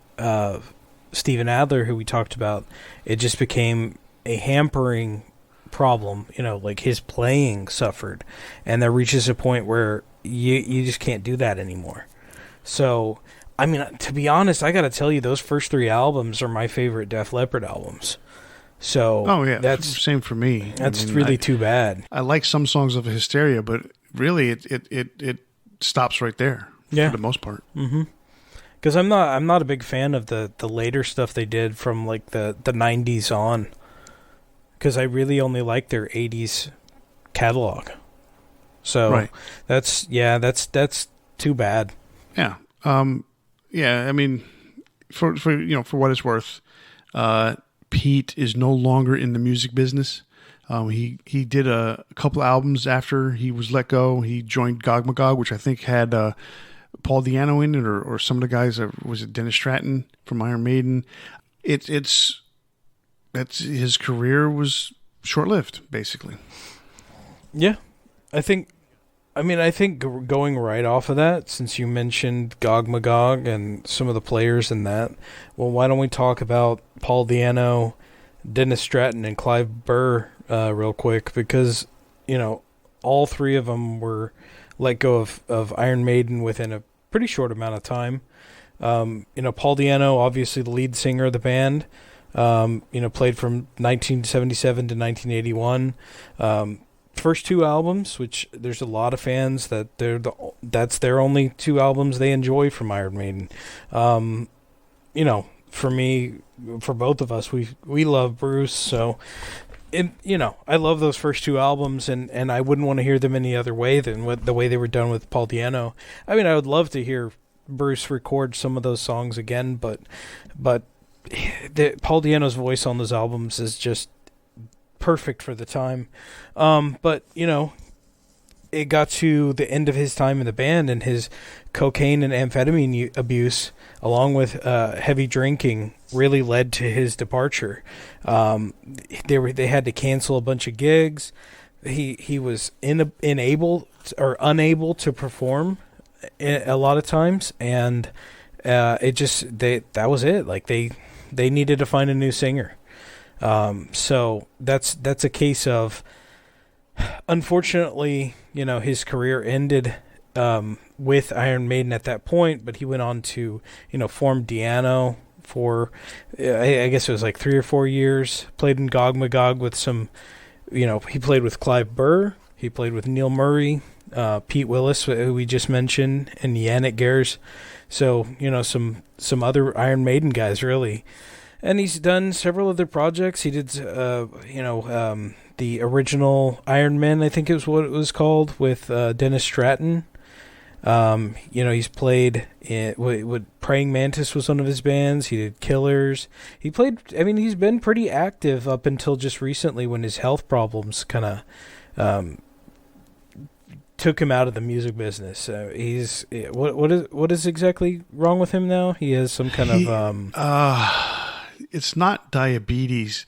Steven Adler, who we talked about, it just became a hampering problem. Like his playing suffered, and there reaches a point where you just can't do that anymore. So, I mean, to be honest, I got to tell you, those first 3 albums are my favorite Def Leppard albums. So, that's same for me. That's really too bad. I like some songs of Hysteria, but really, it stops right there for the most part. Mm-hmm. Because I'm not a big fan of the later stuff they did from like the 90s on. Because I really only like their 80s catalog. So that's too bad. Yeah. I mean, for what it's worth, Pete is no longer in the music business. He did a couple albums after he was let go. He joined Gog Magog, which I think had Paul Deanno in it, or some of the guys. Was it Dennis Stratton from Iron Maiden? That's his career was short-lived, basically. Yeah, I think going right off of that, since you mentioned Gog Magog and some of the players in that, well, why don't we talk about Paul Deanno, Dennis Stratton, and Clive Burr real quick, because all 3 of them were let go of Iron Maiden within a pretty short amount of time. Paul Deanno, obviously the lead singer of the band, played from 1977 to 1981. First 2 albums, which there's a lot of fans that that's their only 2 albums they enjoy from Iron Maiden. For me, for both of us, we love Bruce, so I love those first 2 albums, and I wouldn't want to hear them any other way than the way they were done with Paul Deanno. I mean, I would love to hear Bruce record some of those songs again, but Paul Deanno's voice on those albums is just perfect for the time. But it got to the end of his time in the band, and his cocaine and amphetamine abuse, along with heavy drinking, really led to his departure. They had to cancel a bunch of gigs. He was unable to perform a lot of times, and that was it. Like they needed to find a new singer. So that's a case of, unfortunately, his career ended with Iron Maiden at that point, but he went on to, form Deanno for, I guess it was like 3 or 4 years, played in Gog Magog with some, he played with Clive Burr, he played with Neil Murray, Pete Willis, who we just mentioned, and Yannick Gers. So, some other Iron Maiden guys, really. And he's done several other projects. He did, the original Iron Man, I think is what it was called, with Dennis Stratton. He's played in Praying Mantis was one of his bands. He did Killers. He's been pretty active up until just recently when his health problems kind of took him out of the music business. What is exactly wrong with him now? He has some kind of it's not diabetes,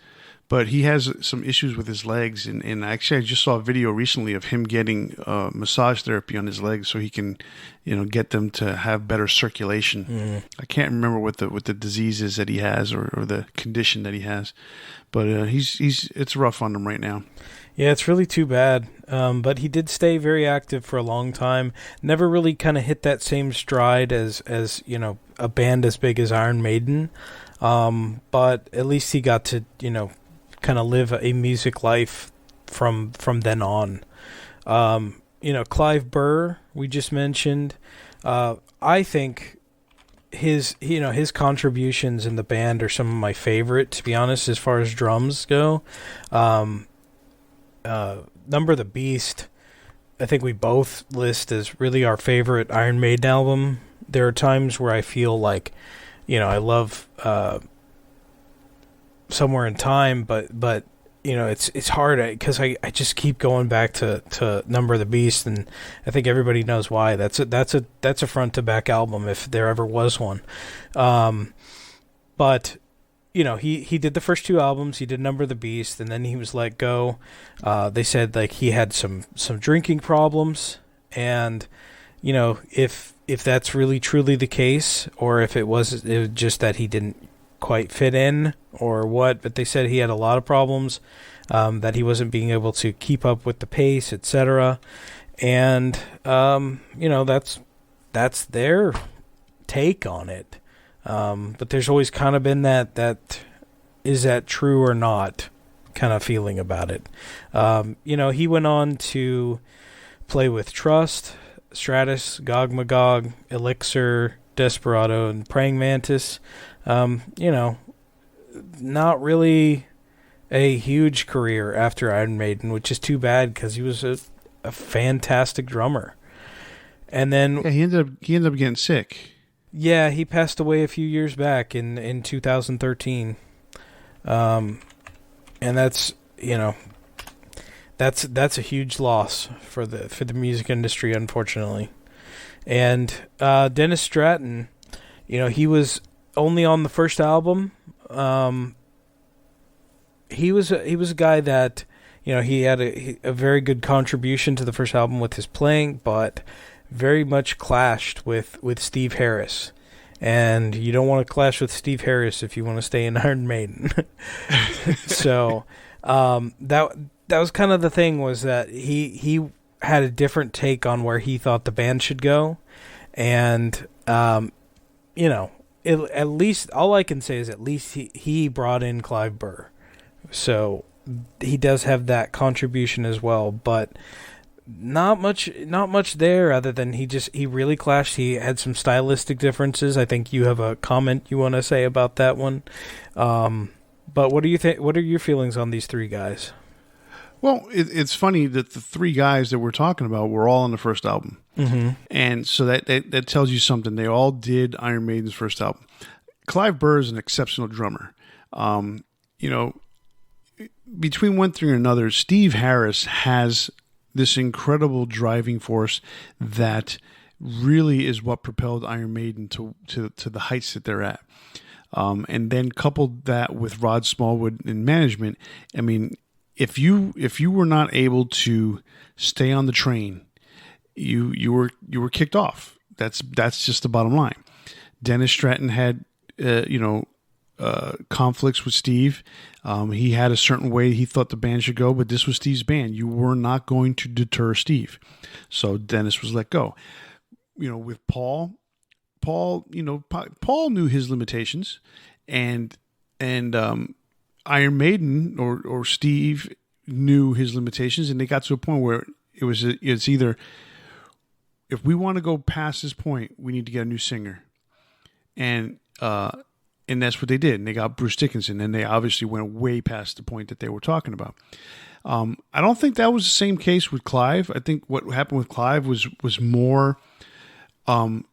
but he has some issues with his legs, and actually I just saw a video recently of him getting massage therapy on his legs so he can, get them to have better circulation. I can't remember what the disease is that he has or the condition that he has, but it's rough on him right now. Yeah, it's really too bad. But he did stay very active for a long time. Never really kind of hit that same stride as a band as big as Iron Maiden. But at least he got to kind of live a music life from then on. Clive Burr, we just mentioned. I think his contributions in the band are some of my favorite, to be honest, as far as drums go. Number of the Beast, I think we both list as really our favorite Iron Maiden album. There are times where I feel like, I love Somewhere in Time, but it's hard because I just keep going back to Number of the Beast, and I think everybody knows why. That's a front to back album if there ever was one. But he did the first two albums. He did Number of the Beast, and then he was let go. They said like he had some drinking problems, and if that's really truly the case, or if it was just that he didn't quite fit in or what, but they said he had a lot of problems, that he wasn't being able to keep up with the pace, etc. And that's their take on it. But there's always kind of been that is that true or not kind of feeling about it. He went on to play with Trust, Stratus, Gog Magog, Elixir, Desperado, and Praying Mantis. Not really a huge career after Iron Maiden, which is too bad because he was a fantastic drummer. And then he ended up getting sick. Yeah, he passed away a few years back in 2013. And that's a huge loss for the music industry, unfortunately. And Dennis Stratton, he was only on the first album. He was a guy that he had a very good contribution to the first album with his playing, but very much clashed with Steve Harris. And you don't want to clash with Steve Harris if you want to stay in Iron Maiden. So that was kind of the thing, was that he had a different take on where he thought the band should go. And, at least, all I can say is at least he brought in Clive Burr. So he does have that contribution as well, but not much there other than he really clashed. He had some stylistic differences. I think you have a comment you want to say about that one. But what do you think? What are your feelings on these three guys? Well, it's funny that the three guys that we're talking about were all on the first album. Mm-hmm. And so that tells you something. They all did Iron Maiden's first album. Clive Burr is an exceptional drummer. Between one thing and another, Steve Harris has this incredible driving force that really is what propelled Iron Maiden to the heights that they're at. And then coupled that with Rod Smallwood in management, I mean, if you were not able to stay on the train, you were kicked off. That's just the bottom line. Dennis Stratton had conflicts with Steve. He had a certain way he thought the band should go, but this was Steve's band. You were not going to deter Steve. So Dennis was let go. With Paul knew his limitations, and Iron Maiden or Steve knew his limitations, and they got to a point where it's either if we want to go past this point, we need to get a new singer. And that's what they did. And they got Bruce Dickinson, and they obviously went way past the point that they were talking about. I don't think that was the same case with Clive. I think what happened with Clive was more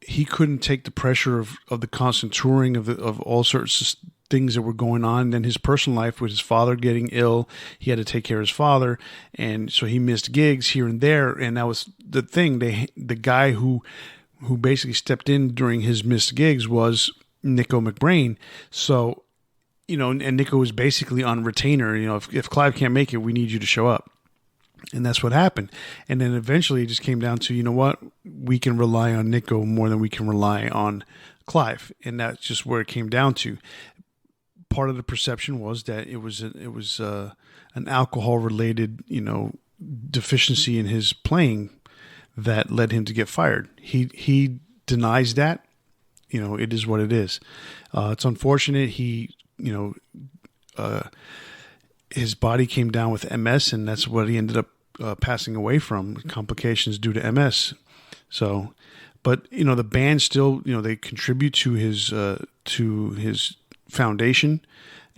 he couldn't take the pressure of the constant touring of all sorts of things that were going on. And then his personal life with his father getting ill, he had to take care of his father, and so he missed gigs here and there. And that was the thing. The guy who basically stepped in during his missed gigs was Nico McBrain. So, and Nico was basically on retainer. If Clive can't make it, we need you to show up. And that's what happened. And then eventually it just came down to, what? We can rely on Nico more than we can rely on Clive. And that's just where it came down to. Part of the perception was that it was an alcohol-related, deficiency in his playing that led him to get fired. He denies that. It is what it is. It's unfortunate. His body came down with MS, and that's what he ended up passing away from, complications due to MS. So, but the band still, they contribute to his foundation,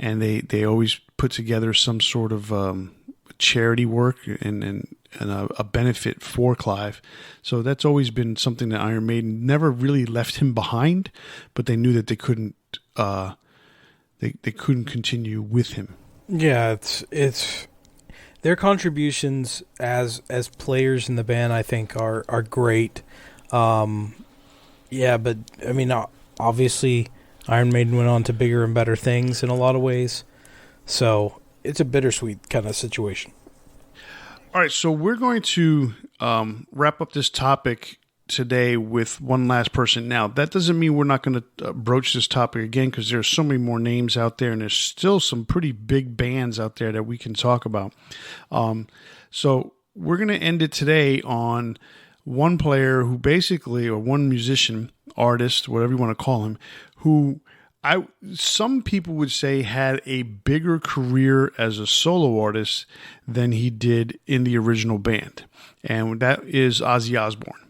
and they always put together some sort of charity work and a benefit for Clive. So that's always been something that Iron Maiden never really left him behind, but they knew that they couldn't they couldn't continue with him. Yeah, it's their contributions as players in the band, I think, are great. Yeah, but I mean, obviously Iron Maiden went on to bigger and better things in a lot of ways. So it's a bittersweet kind of situation. All right, so we're going to wrap up this topic today with one last person. Now, that doesn't mean we're not going to broach this topic again, because there's so many more names out there, and there's still some pretty big bands out there that we can talk about. So we're going to end it today on one player who basically, or one musician, artist, whatever you want to call him, who some people would say had a bigger career as a solo artist than he did in the original band. And that is Ozzy Osbourne.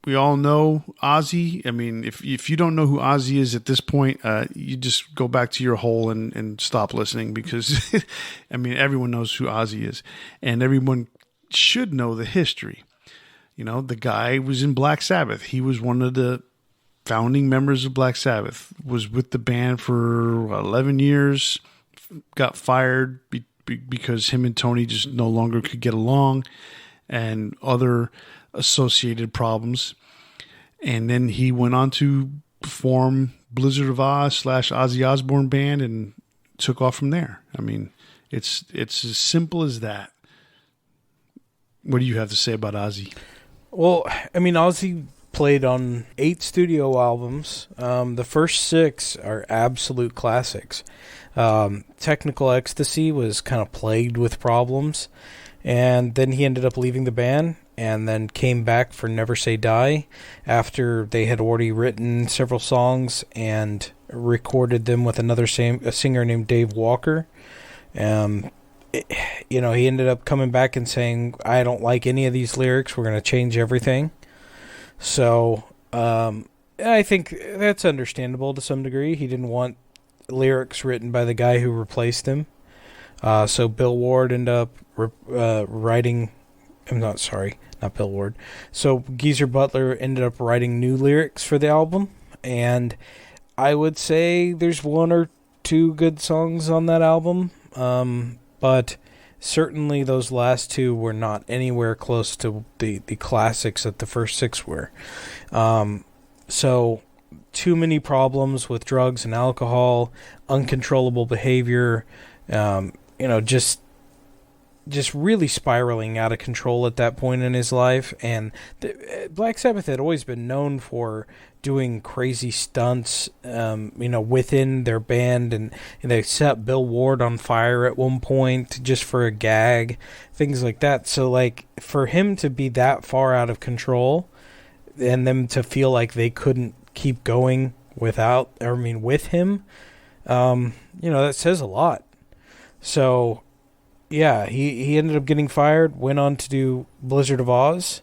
We all know Ozzy. I mean, if you don't know who Ozzy is at this point, you just go back to your hole and stop listening, because, I mean, everyone knows who Ozzy is. And everyone should know the history. The guy was in Black Sabbath. He was one of the founding members of Black Sabbath, was with the band for 11 years, got fired because him and Tony just no longer could get along, and other associated problems. And then he went on to form Blizzard of Oz / Ozzy Osbourne Band and took off from there. I mean, it's as simple as that. What do you have to say about Ozzy? Well, I mean, Ozzy played on 8 studio albums. The first 6 are absolute classics. Technical Ecstasy was kind of plagued with problems, and then he ended up leaving the band and then came back for Never Say Die after they had already written several songs and recorded them with a singer named Dave Walker. He ended up coming back and saying, I don't like any of these lyrics, we're going to change everything. So I think that's understandable to some degree. He didn't want lyrics written by the guy who replaced him. So Bill Ward ended up writing... not Bill Ward. So Geezer Butler ended up writing new lyrics for the album. And I would say there's 1 or 2 good songs on that album. But certainly those last 2 were not anywhere close to the classics that the first 6 were. So too many problems with drugs and alcohol, uncontrollable behavior, just really spiraling out of control at that point in his life. And Black Sabbath had always been known for doing crazy stunts, within their band, and they set Bill Ward on fire at one point just for a gag, things like that. So, like, for him to be that far out of control, and them to feel like they couldn't keep going with him, that says a lot. So, yeah, he ended up getting fired, went on to do Blizzard of Oz,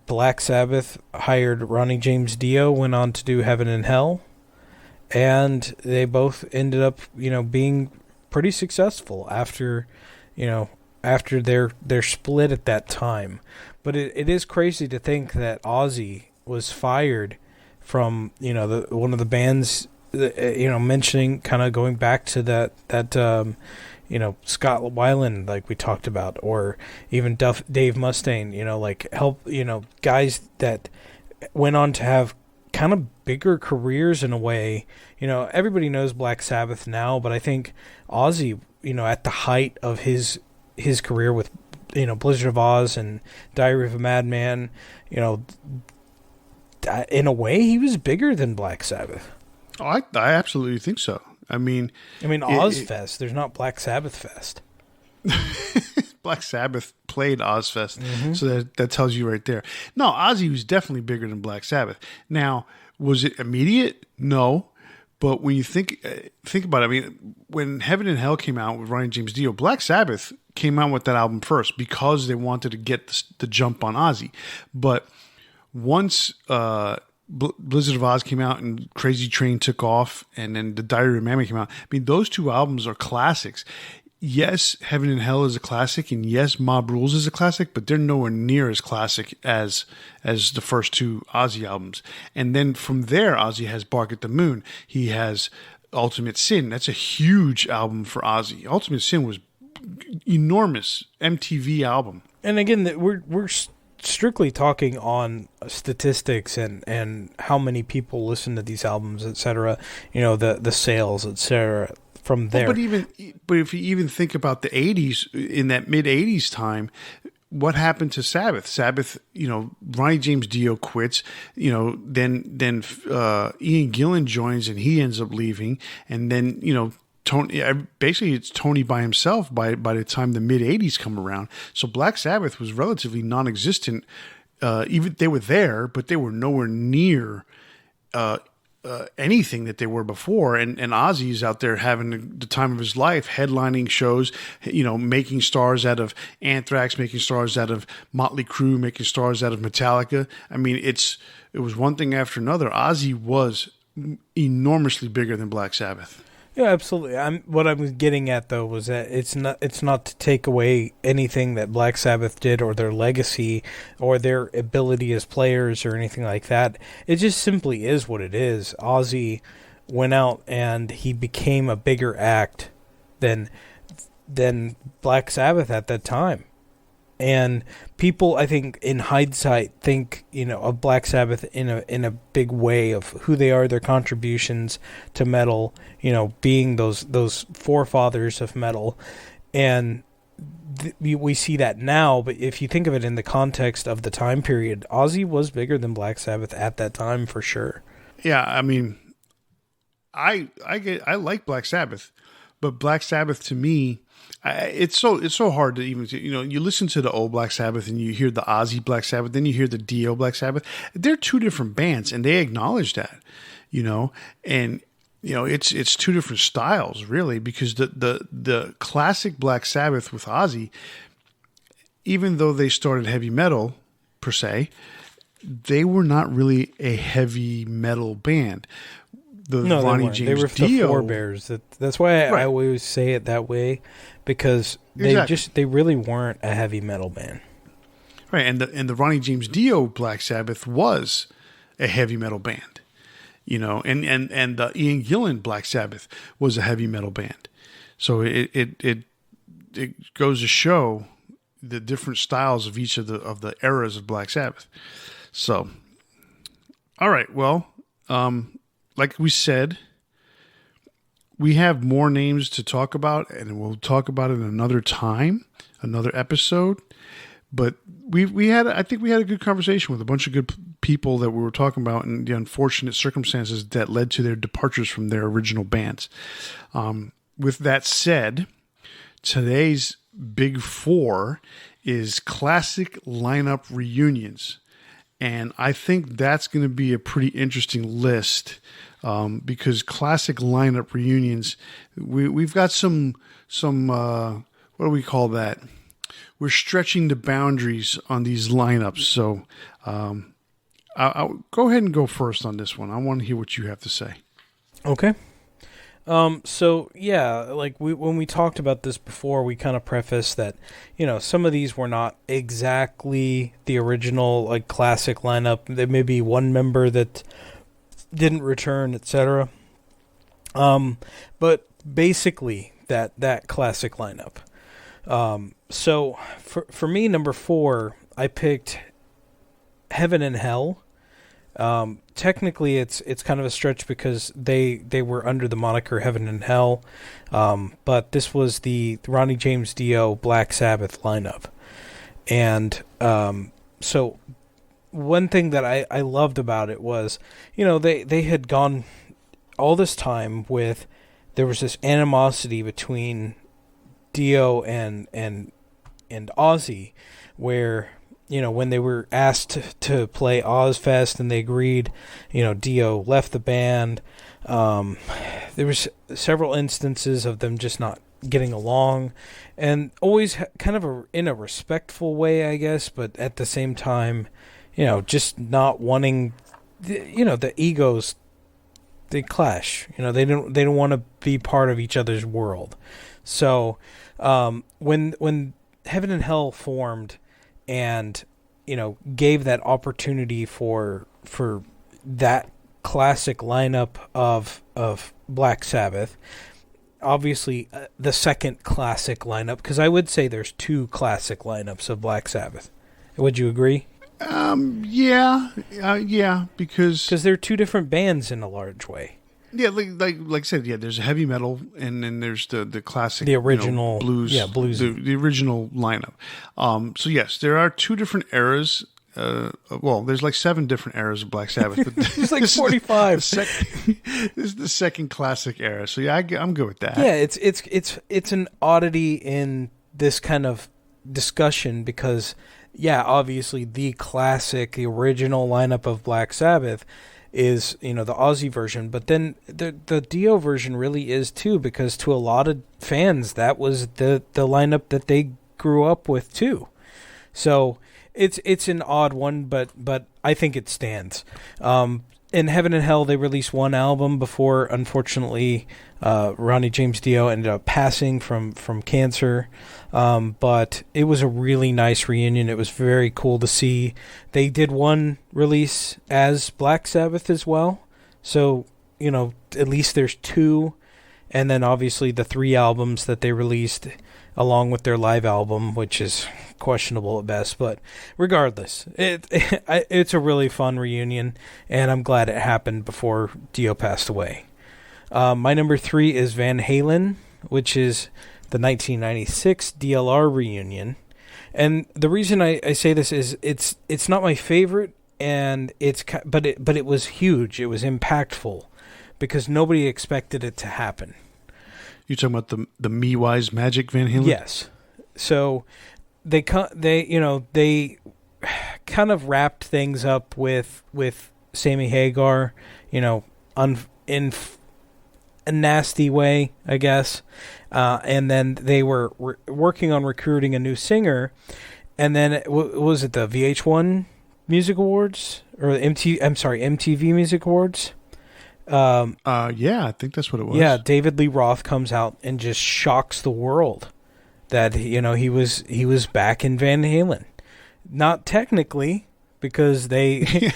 Black Sabbath hired Ronnie James Dio, went on to do Heaven and Hell, and they both ended up, being pretty successful after their split at that time. But it is crazy to think that Ozzy was fired from, one of the bands, mentioning, kind of going back to that Scott Weiland, like we talked about, or even Dave Mustaine, guys that went on to have kind of bigger careers in a way. Everybody knows Black Sabbath now, but I think Ozzy, at the height of his career with, Blizzard of Oz and Diary of a Madman, in a way he was bigger than Black Sabbath. Oh, I absolutely think so. I mean, Ozfest. There's not Black Sabbath Fest. Black Sabbath played Ozfest, so that tells you right there. No, Ozzy was definitely bigger than Black Sabbath. Now, was it immediate? No, but when you think about it, I mean, when Heaven and Hell came out with Ronnie James Dio, Black Sabbath came out with that album first because they wanted to get the jump on Ozzy. But once Blizzard of Oz came out and Crazy Train took off, and then the Diary of a Madman came out. I mean, those two albums are classics. Yes, Heaven and Hell is a classic, and yes, Mob Rules is a classic, but they're nowhere near as classic as the first two Ozzy albums. And then from there, Ozzy has Bark at the Moon. He has Ultimate Sin. That's a huge album for Ozzy. Ultimate Sin was enormous MTV album. And again, we're strictly talking on statistics and how many people listen to these albums, etc. The sales, etc. From there. Well, but if you even think about the 80s, in that mid 80s time, what happened to Sabbath? Sabbath, Ronnie James Dio quits. Then Ian Gillan joins and he ends up leaving, and then Tony, basically it's Tony by himself by the time the mid 80s come around. So Black Sabbath was relatively non-existent. Even they were there, but they were nowhere near anything that they were before. And Ozzy's out there having the time of his life, headlining shows, making stars out of Anthrax, making stars out of Motley Crue, making stars out of Metallica. I mean, it was one thing after another. Ozzy was enormously bigger than Black Sabbath. Yeah, absolutely. What I was getting at, though, was that it's not to take away anything that Black Sabbath did or their legacy or their ability as players or anything like that. It just simply is what it is. Ozzy went out and he became a bigger act than Black Sabbath at that time. And people, I think, in hindsight, think of Black Sabbath in a big way of who they are, their contributions to metal, being those forefathers of metal, and we see that now. But if you think of it in the context of the time period, Ozzy was bigger than Black Sabbath at that time for sure. Yeah, I mean, I like Black Sabbath, but Black Sabbath to me. It's so hard to even, you listen to the old Black Sabbath and you hear the Ozzy Black Sabbath, then you hear the Dio Black Sabbath. They're two different bands, and they acknowledge that, and it's two different styles really, because the classic Black Sabbath with Ozzy, even though they started heavy metal per se, they were not really a heavy metal band. Ronnie James they were Dio, the forebears. That's why I always say it that way, because they really weren't a heavy metal band. Right, and the Ronnie James Dio Black Sabbath was a heavy metal band, and the Ian Gillan Black Sabbath was a heavy metal band. So it goes to show the different styles of each of the eras of Black Sabbath. So, all right, well. Like we said, we have more names to talk about, and we'll talk about it another time, another episode. But I think we had a good conversation with a bunch of good people that we were talking about, and the unfortunate circumstances that led to their departures from their original bands. With that said, today's big four is classic lineup reunions. And I think that's going to be a pretty interesting list, because classic lineup reunions, we've got some what do we call that? We're stretching the boundaries on these lineups. So I'll go ahead and go first on this one. I want to hear what you have to say. Okay. So yeah, like when we talked about this before, we kind of prefaced that, some of these were not exactly the original, like, classic lineup. There may be one member that didn't return, etc. But basically that classic lineup. So for me, number 4, I picked Heaven and Hell. Technically, it's kind of a stretch because they were under the moniker Heaven and Hell, but this was the Ronnie James Dio Black Sabbath lineup. And so one thing that I loved about it was, they had gone all this time with, there was this animosity between Dio and Ozzy, where, when they were asked to play Ozfest and they agreed, Dio left the band. There was several instances of them just not getting along, and always kind of in a respectful way, I guess, but at the same time, just not wanting, the egos, they clash. They don't want to be part of each other's world. So when Heaven and Hell formed, and gave that opportunity for that classic lineup of Black Sabbath, obviously the second classic lineup, because I would say there's 2 classic lineups of Black Sabbath. Would you agree? Yeah, because they're 2 different bands in a large way. Yeah, like I said, there's heavy metal, and then there's the classic, the original blues, blues, the original lineup. So yes, there are 2 different eras. Well, there's like 7 different eras of Black Sabbath. But there's like 45. This is the second classic era. So yeah, I'm good with that. Yeah, it's an oddity in this kind of discussion because, obviously the classic, the original lineup of Black Sabbath is, the Ozzy version, but then the Dio version really is too, because to a lot of fans that was the lineup that they grew up with too. So it's an odd one, but I think it stands. In Heaven and Hell, they released 1 album before, unfortunately, Ronnie James Dio ended up passing from cancer. But it was a really nice reunion. It was very cool to see. They did 1 release as Black Sabbath as well. So, at least there's 2. And then obviously the 3 albums that they released along with their live album, which is questionable at best. But regardless, it's a really fun reunion, and I'm glad it happened before Dio passed away. My number 3 is Van Halen, which is the 1996 Dlr Reunion. And the reason I say this is it's not my favorite, and but it was huge. It was impactful because nobody expected it to happen. You're talking about the Me Wise Magic Van Halen? Yes. So they kind of wrapped things up with Sammy Hagar, in a nasty way, I guess. And then they were working on recruiting a new singer, and then was it the VH1 Music Awards or MTV Music Awards? Yeah, I think that's what it was. Yeah, David Lee Roth comes out and just shocks the world that he was back in Van Halen. Not technically, because they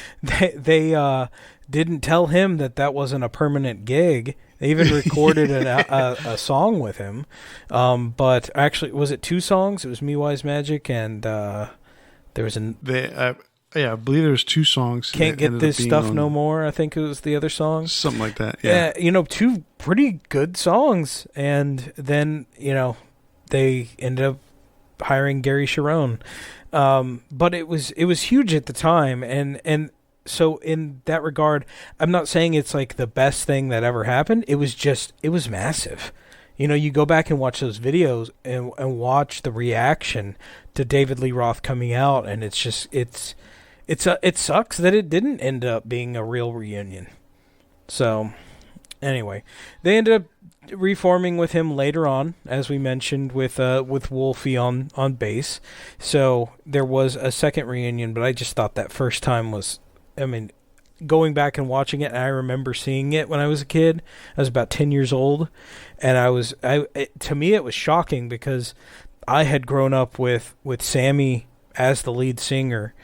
didn't tell him that wasn't a permanent gig. They even recorded a song with him. But actually, was it 2 songs? It was Me Wise Magic, and there was I believe there was 2 songs. Can't Get This Stuff No More, I think it was the other song. Something like that, yeah. 2 pretty good songs. And then, they ended up hiring Gary Cherone. But it was huge at the time. And so in that regard, I'm not saying it's like the best thing that ever happened. It was massive. You go back and watch those videos and watch the reaction to David Lee Roth coming out, and it sucks that it didn't end up being a real reunion. So, anyway, they ended up reforming with him later on, as we mentioned, with Wolfie on bass. So there was a second reunion, but I just thought that first time was, I mean, going back and watching it, and I remember seeing it when I was a kid. I was about 10 years old, and to me it was shocking because I had grown up with Sammy as the lead singer.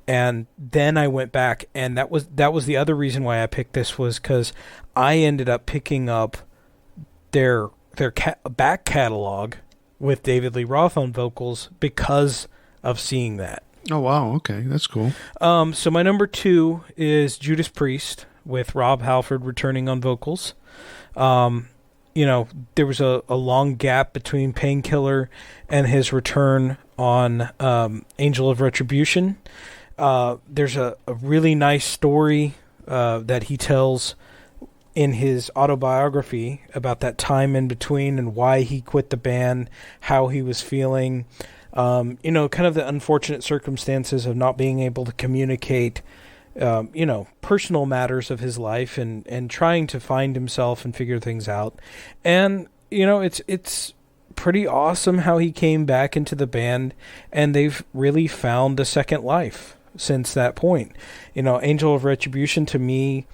And then I went back, and that was the other reason why I picked this, was because I ended up picking up their back catalog with David Lee Roth on vocals because of seeing that. Oh, wow. Okay, that's cool. So my number 2 is Judas Priest with Rob Halford returning on vocals. There was a long gap between Painkiller and his return on Angel of Retribution. There's a really nice story that he tells in his autobiography about that time in between and why he quit the band, how he was feeling, kind of the unfortunate circumstances of not being able to communicate, personal matters of his life and trying to find himself and figure things out. And, it's pretty awesome how he came back into the band, and they've really found a second life since that point. Angel of Retribution, to me,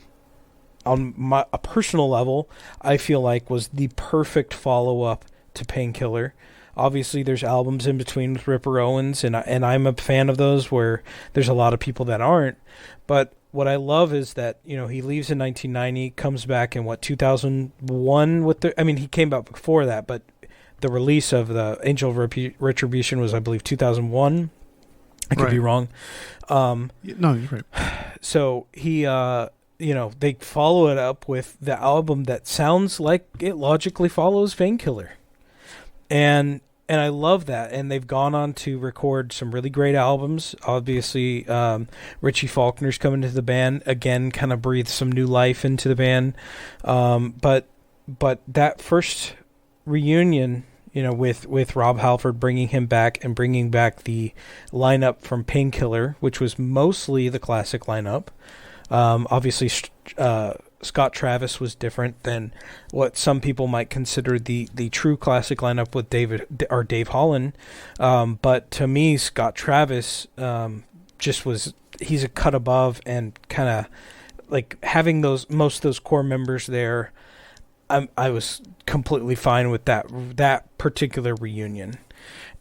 on a personal level, I feel like was the perfect follow-up to Painkiller. Obviously, there's albums in between with Ripper Owens, and I'm a fan of those where there's a lot of people that aren't. But what I love is that, he leaves in 1990, comes back in, 2001 with he came out before that, but the release of the Angel of Retribution was, I believe, 2001. I could be wrong. No, you're right. So he, they follow it up with the album that sounds like it logically follows Painkiller. And I love that. And they've gone on to record some really great albums. Obviously, Richie Faulkner's coming to the band again, kind of breathed some new life into the band. But that first reunion, with Rob Halford, bringing him back and bringing back the lineup from Painkiller, which was mostly the classic lineup. Obviously, Scott Travis was different than what some people might consider the true classic lineup with Dave Holland. But to me, Scott Travis he's a cut above, and kind of like having most of those core members there. I was completely fine with that particular reunion.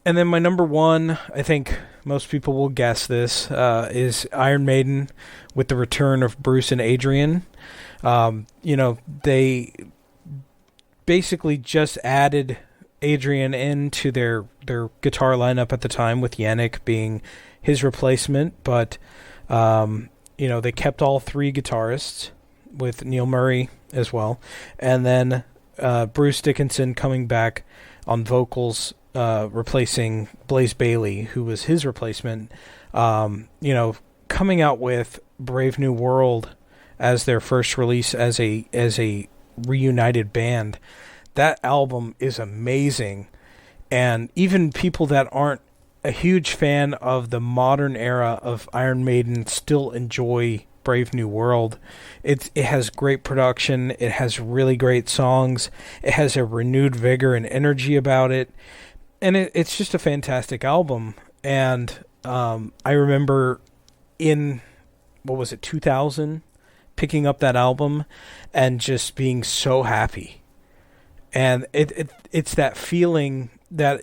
And then my number 1, I think most people will guess this, is Iron Maiden with the return of Bruce and Adrian. They basically just added Adrian into their guitar lineup at the time, with Yannick being his replacement. But, they kept all 3 guitarists, with Neil Murray as well. And then Bruce Dickinson coming back on vocals, replacing Blaze Bayley, who was his replacement. Coming out with Brave New World as their first release as a reunited band. That album is amazing. And even people that aren't a huge fan of the modern era of Iron Maiden still enjoy Brave New World. It has great production. It has really great songs. It has a renewed vigor and energy about it. And it's just a fantastic album. And I remember in, 2000, picking up that album and just being so happy. And it's that feeling that,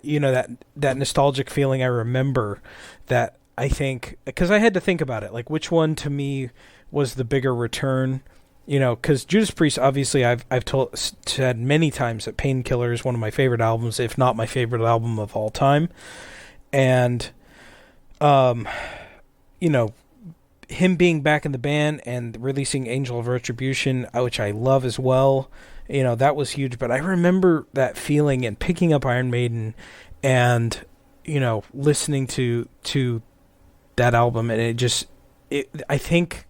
that nostalgic feeling I remember, that I think, because I had to think about it, like which one to me was the bigger return, because Judas Priest, obviously I've said many times that Painkiller is one of my favorite albums, if not my favorite album of all time. And, him being back in the band and releasing Angel of Retribution, which I love as well, that was huge. But I remember that feeling and picking up Iron Maiden and, listening to that album, and I think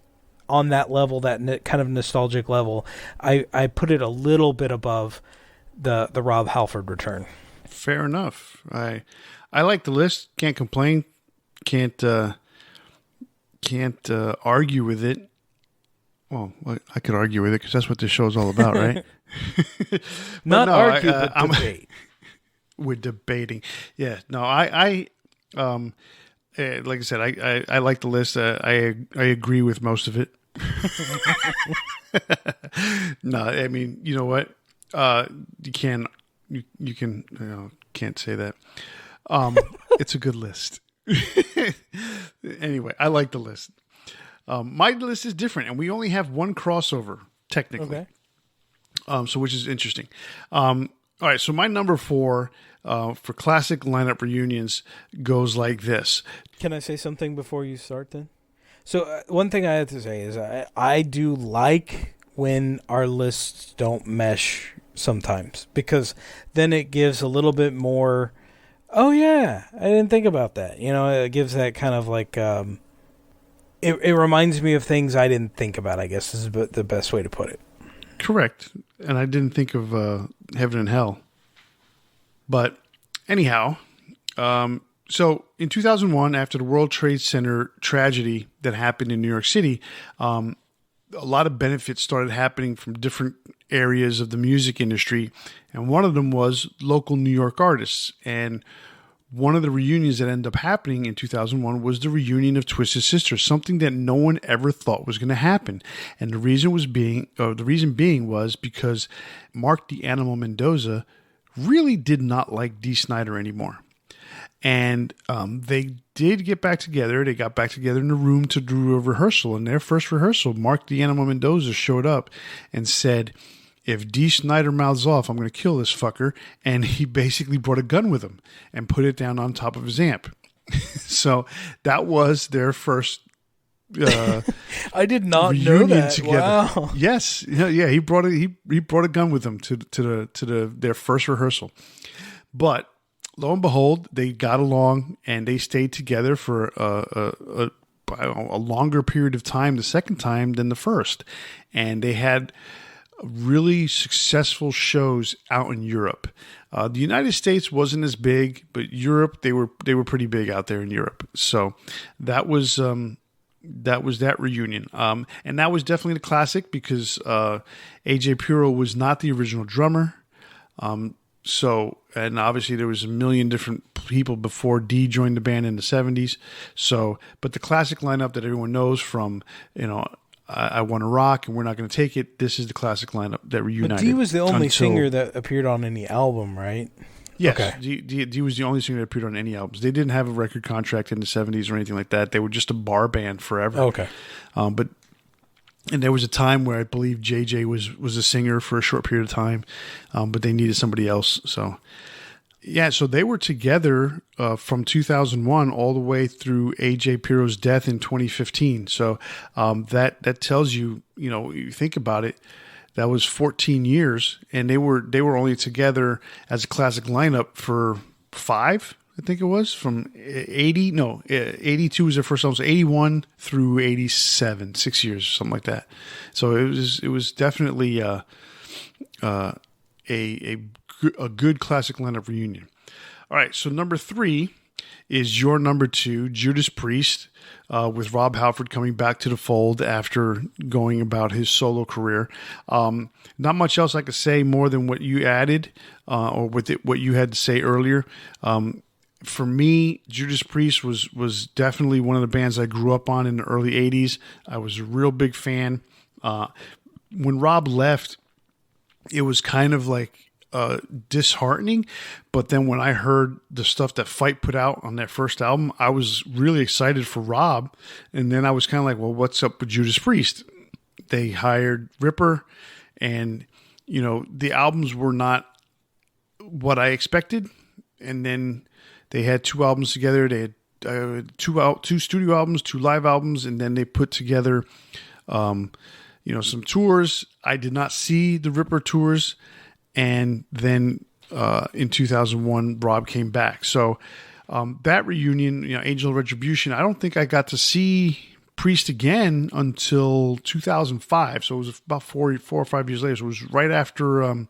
on that level, that kind of nostalgic level, I put it a little bit above the Rob Halford return. Fair enough. I like the list. Can't complain. Can't argue with it. Well, I could argue with it because that's what this show's all about, right? Not argue, but debate. We're debating. Yeah. No, like I said, I like the list. I agree with most of it. No, I mean, you know what? You can can't say that. It's a good list. Anyway, I like the list. My list is different, and we only have one crossover technically. Okay. So which is interesting. All right, so my number 4 for classic lineup reunions goes like this. Can I say something before you start then? So one thing I have to say is I do like when our lists don't mesh sometimes, because then it gives a little bit more, oh yeah, I didn't think about that. You know, it gives that kind of like, it reminds me of things I didn't think about, I guess is the best way to put it. Correct. And I didn't think of Heaven and Hell. But anyhow, so in 2001, after the World Trade Center tragedy that happened in New York City, a lot of benefits started happening from different areas of the music industry. And one of them was local New York artists. And one of the reunions that ended up happening in 2001 was the reunion of Twisted Sister, something that no one ever thought was going to happen. And the reason being was because Mark the Animal Mendoza really did not like Dee Snider anymore. And they did get back together. They got back together in the room to do a rehearsal. In their first rehearsal, Mark the Animal Mendoza showed up and said, if Dee Snider mouths off, I'm going to kill this fucker. And he basically brought a gun with him and put it down on top of his amp. So that was their first I did not know that. Together. Wow. Yes. Yeah. He brought a gun with him to their first rehearsal. But lo and behold, they got along and they stayed together for a longer period of time the second time than the first. And they had really successful shows out in Europe. The United States wasn't as big, but Europe, they were pretty big out there in Europe. So that was that reunion. And that was definitely the classic because AJ Puro was not the original drummer. So, and obviously there was a million different people before Dee joined the band in the 70s. So, but the classic lineup that everyone knows from, I Want to Rock and We're Not Going to Take It, this is the classic lineup that reunited. But Dee was the only singer that appeared on any album, right? Yes, okay. Dee was the only singer that appeared on any albums. They didn't have a record contract in the 70s or anything like that. They were just a bar band forever. Okay. And there was a time where I believe JJ was a singer for a short period of time, but they needed somebody else. So, yeah, so they were together from 2001 all the way through AJ Piro's death in 2015. So that tells you, you think about it, that was 14 years, and they were only together as a classic lineup for 5. I think it was from 82 was their first album, so 81 through 87, 6 years, something like that. So it was definitely a good classic lineup reunion. All right, so number 3 is your number 2, Judas Priest, with Rob Halford coming back to the fold after going about his solo career. Not much else I could say more than what you added, or what you had to say earlier. For me, Judas Priest was definitely one of the bands I grew up on in the early 80s. I was a real big fan. When Rob left, it was kind of like disheartening, but then when I heard the stuff that Fight put out on that first album, I was really excited for Rob, and then I was kind of like, well, what's up with Judas Priest? They hired Ripper, and the albums were not what I expected, and then they had 2 albums together. They had two studio albums, 2 live albums, and then they put together some tours. I did not see the Ripper tours. And then in 2001, Rob came back. So that reunion, Angel of Retribution, I don't think I got to see Priest again until 2005. So it was about 4 or 5 years later. So it was right after,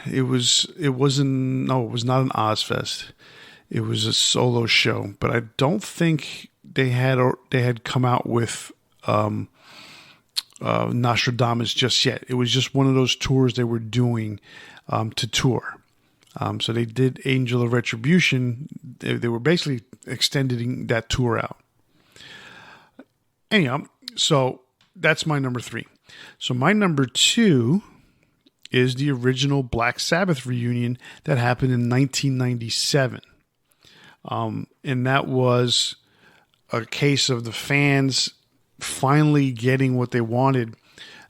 it was not an Ozfest. It was a solo show, but I don't think they had come out with Nostradamus just yet. It was just one of those tours they were doing to tour. So they did Angel of Retribution. They were basically extending that tour out. Anyhow, so that's my number 3. So my number 2 is the original Black Sabbath reunion that happened in 1997. And that was a case of the fans finally getting what they wanted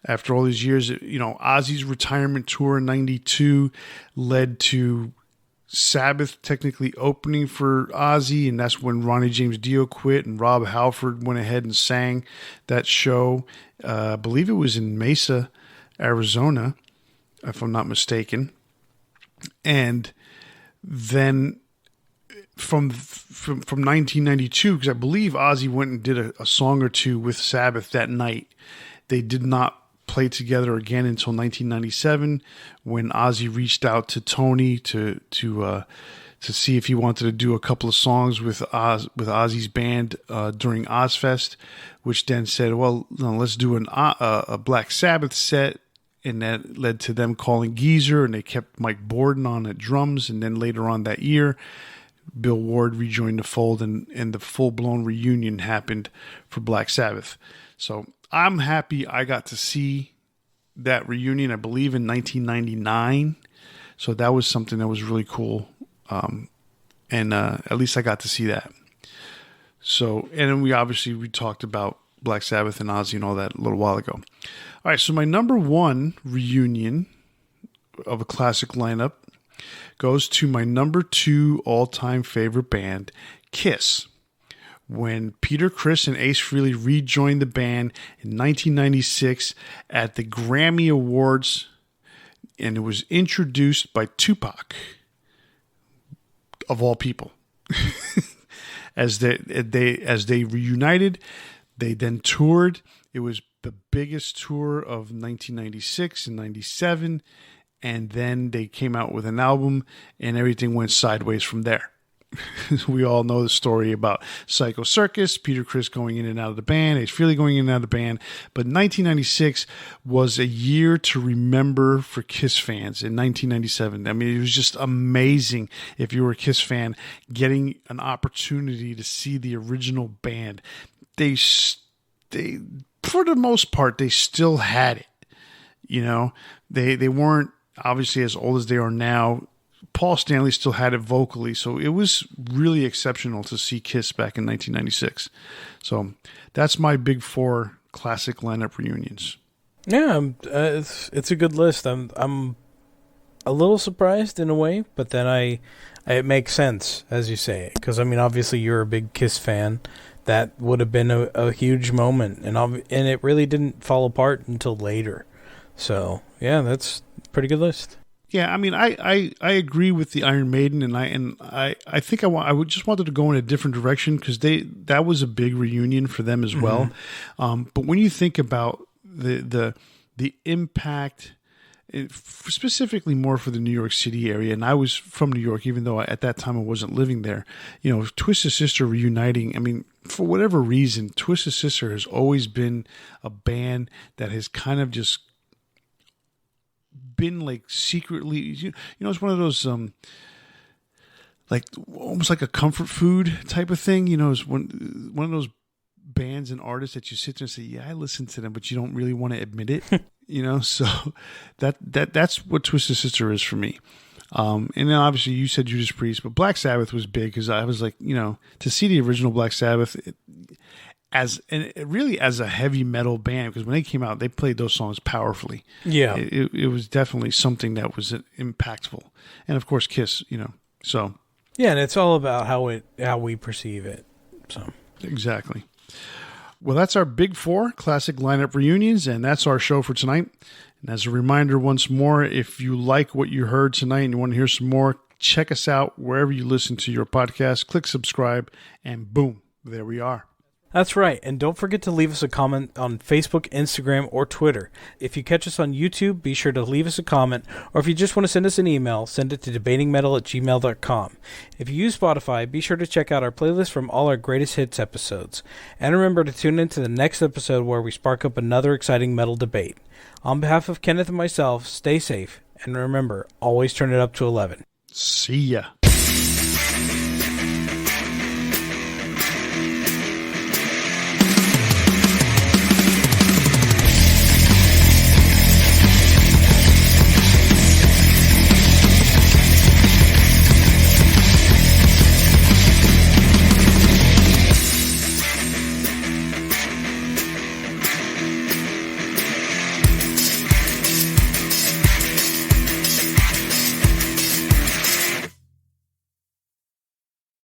after all these years. You know, Ozzy's retirement tour in 92 led to Sabbath technically opening for Ozzy, and that's when Ronnie James Dio quit and Rob Halford went ahead and sang that show. I believe it was in Mesa, Arizona, if I'm not mistaken. And then from 1992, because I believe Ozzy went and did a song or two with Sabbath that night. They did not play together again until 1997, when Ozzy reached out to Tony to see if he wanted to do a couple of songs with Ozzy's band during Ozfest, which then said, well, no, let's do a Black Sabbath set. And that led to them calling Geezer, and they kept Mike Borden on at drums. And then later on that year, Bill Ward rejoined the fold, and the full-blown reunion happened for Black Sabbath. So I'm happy I got to see that reunion, I believe, in 1999. So that was something that was really cool. And at least I got to see that. So, and then we talked about Black Sabbath and Ozzy and all that a little while ago. All right, so my number 1 reunion of a classic lineup goes to my number 2 all-time favorite band, Kiss. When Peter Criss and Ace Frehley rejoined the band in 1996 at the Grammy Awards, and it was introduced by Tupac, of all people. As they reunited, they then toured. It was the biggest tour of 1996 and 97, and then they came out with an album, and everything went sideways from there. We all know the story about Psycho Circus, Peter Criss going in and out of the band, Ace Frehley going in and out of the band. But 1996 was a year to remember for Kiss fans in 1997. I mean, it was just amazing if you were a Kiss fan getting an opportunity to see the original band. They for the most part, they still had it. You know, they weren't obviously as old as they are now. Paul Stanley still had it vocally, so it was really exceptional to see Kiss back in 1996. So that's my big 4 classic lineup reunions. Yeah, it's a good list. I'm a little surprised in a way, but then it makes sense as you say it, because I mean, obviously you're a big Kiss fan. That would have been a huge moment, and it really didn't fall apart until later. So yeah, that's a pretty good list. Yeah, I mean, I agree with the Iron Maiden, and I think I just wanted to go in a different direction because that was a big reunion for them as well. But when you think about the impact, specifically more for the New York City area, and I was from New York, even though at that time I wasn't living there. You know, Twisted Sister reuniting. I mean, for whatever reason, Twisted Sister has always been a band that has kind of just been like secretly, you know, it's one of those like almost like a comfort food type of thing. You know, it's one of those bands and artists that you sit there and say, yeah, I listen to them, but you don't really want to admit it. You know, so that's what Twisted Sister is for me. And then obviously you said Judas Priest, but Black Sabbath was big because I was like, you know, to see the original Black Sabbath as a heavy metal band, because when they came out, they played those songs powerfully. Yeah, it was definitely something that was impactful, and of course Kiss, you know. So yeah, and it's all about how we perceive it. So exactly. Well, that's our big 4 classic lineup reunions, and that's our show for tonight. And as a reminder, once more, if you like what you heard tonight and you want to hear some more, check us out wherever you listen to your podcast. Click subscribe, and boom, there we are. That's right, and don't forget to leave us a comment on Facebook, Instagram, or Twitter. If you catch us on YouTube, be sure to leave us a comment, or if you just want to send us an email, send it to debatingmetal@gmail.com. If you use Spotify, be sure to check out our playlist from all our greatest hits episodes. And remember to tune in to the next episode where we spark up another exciting metal debate. On behalf of Kenneth and myself, stay safe, and remember, always turn it up to 11. See ya.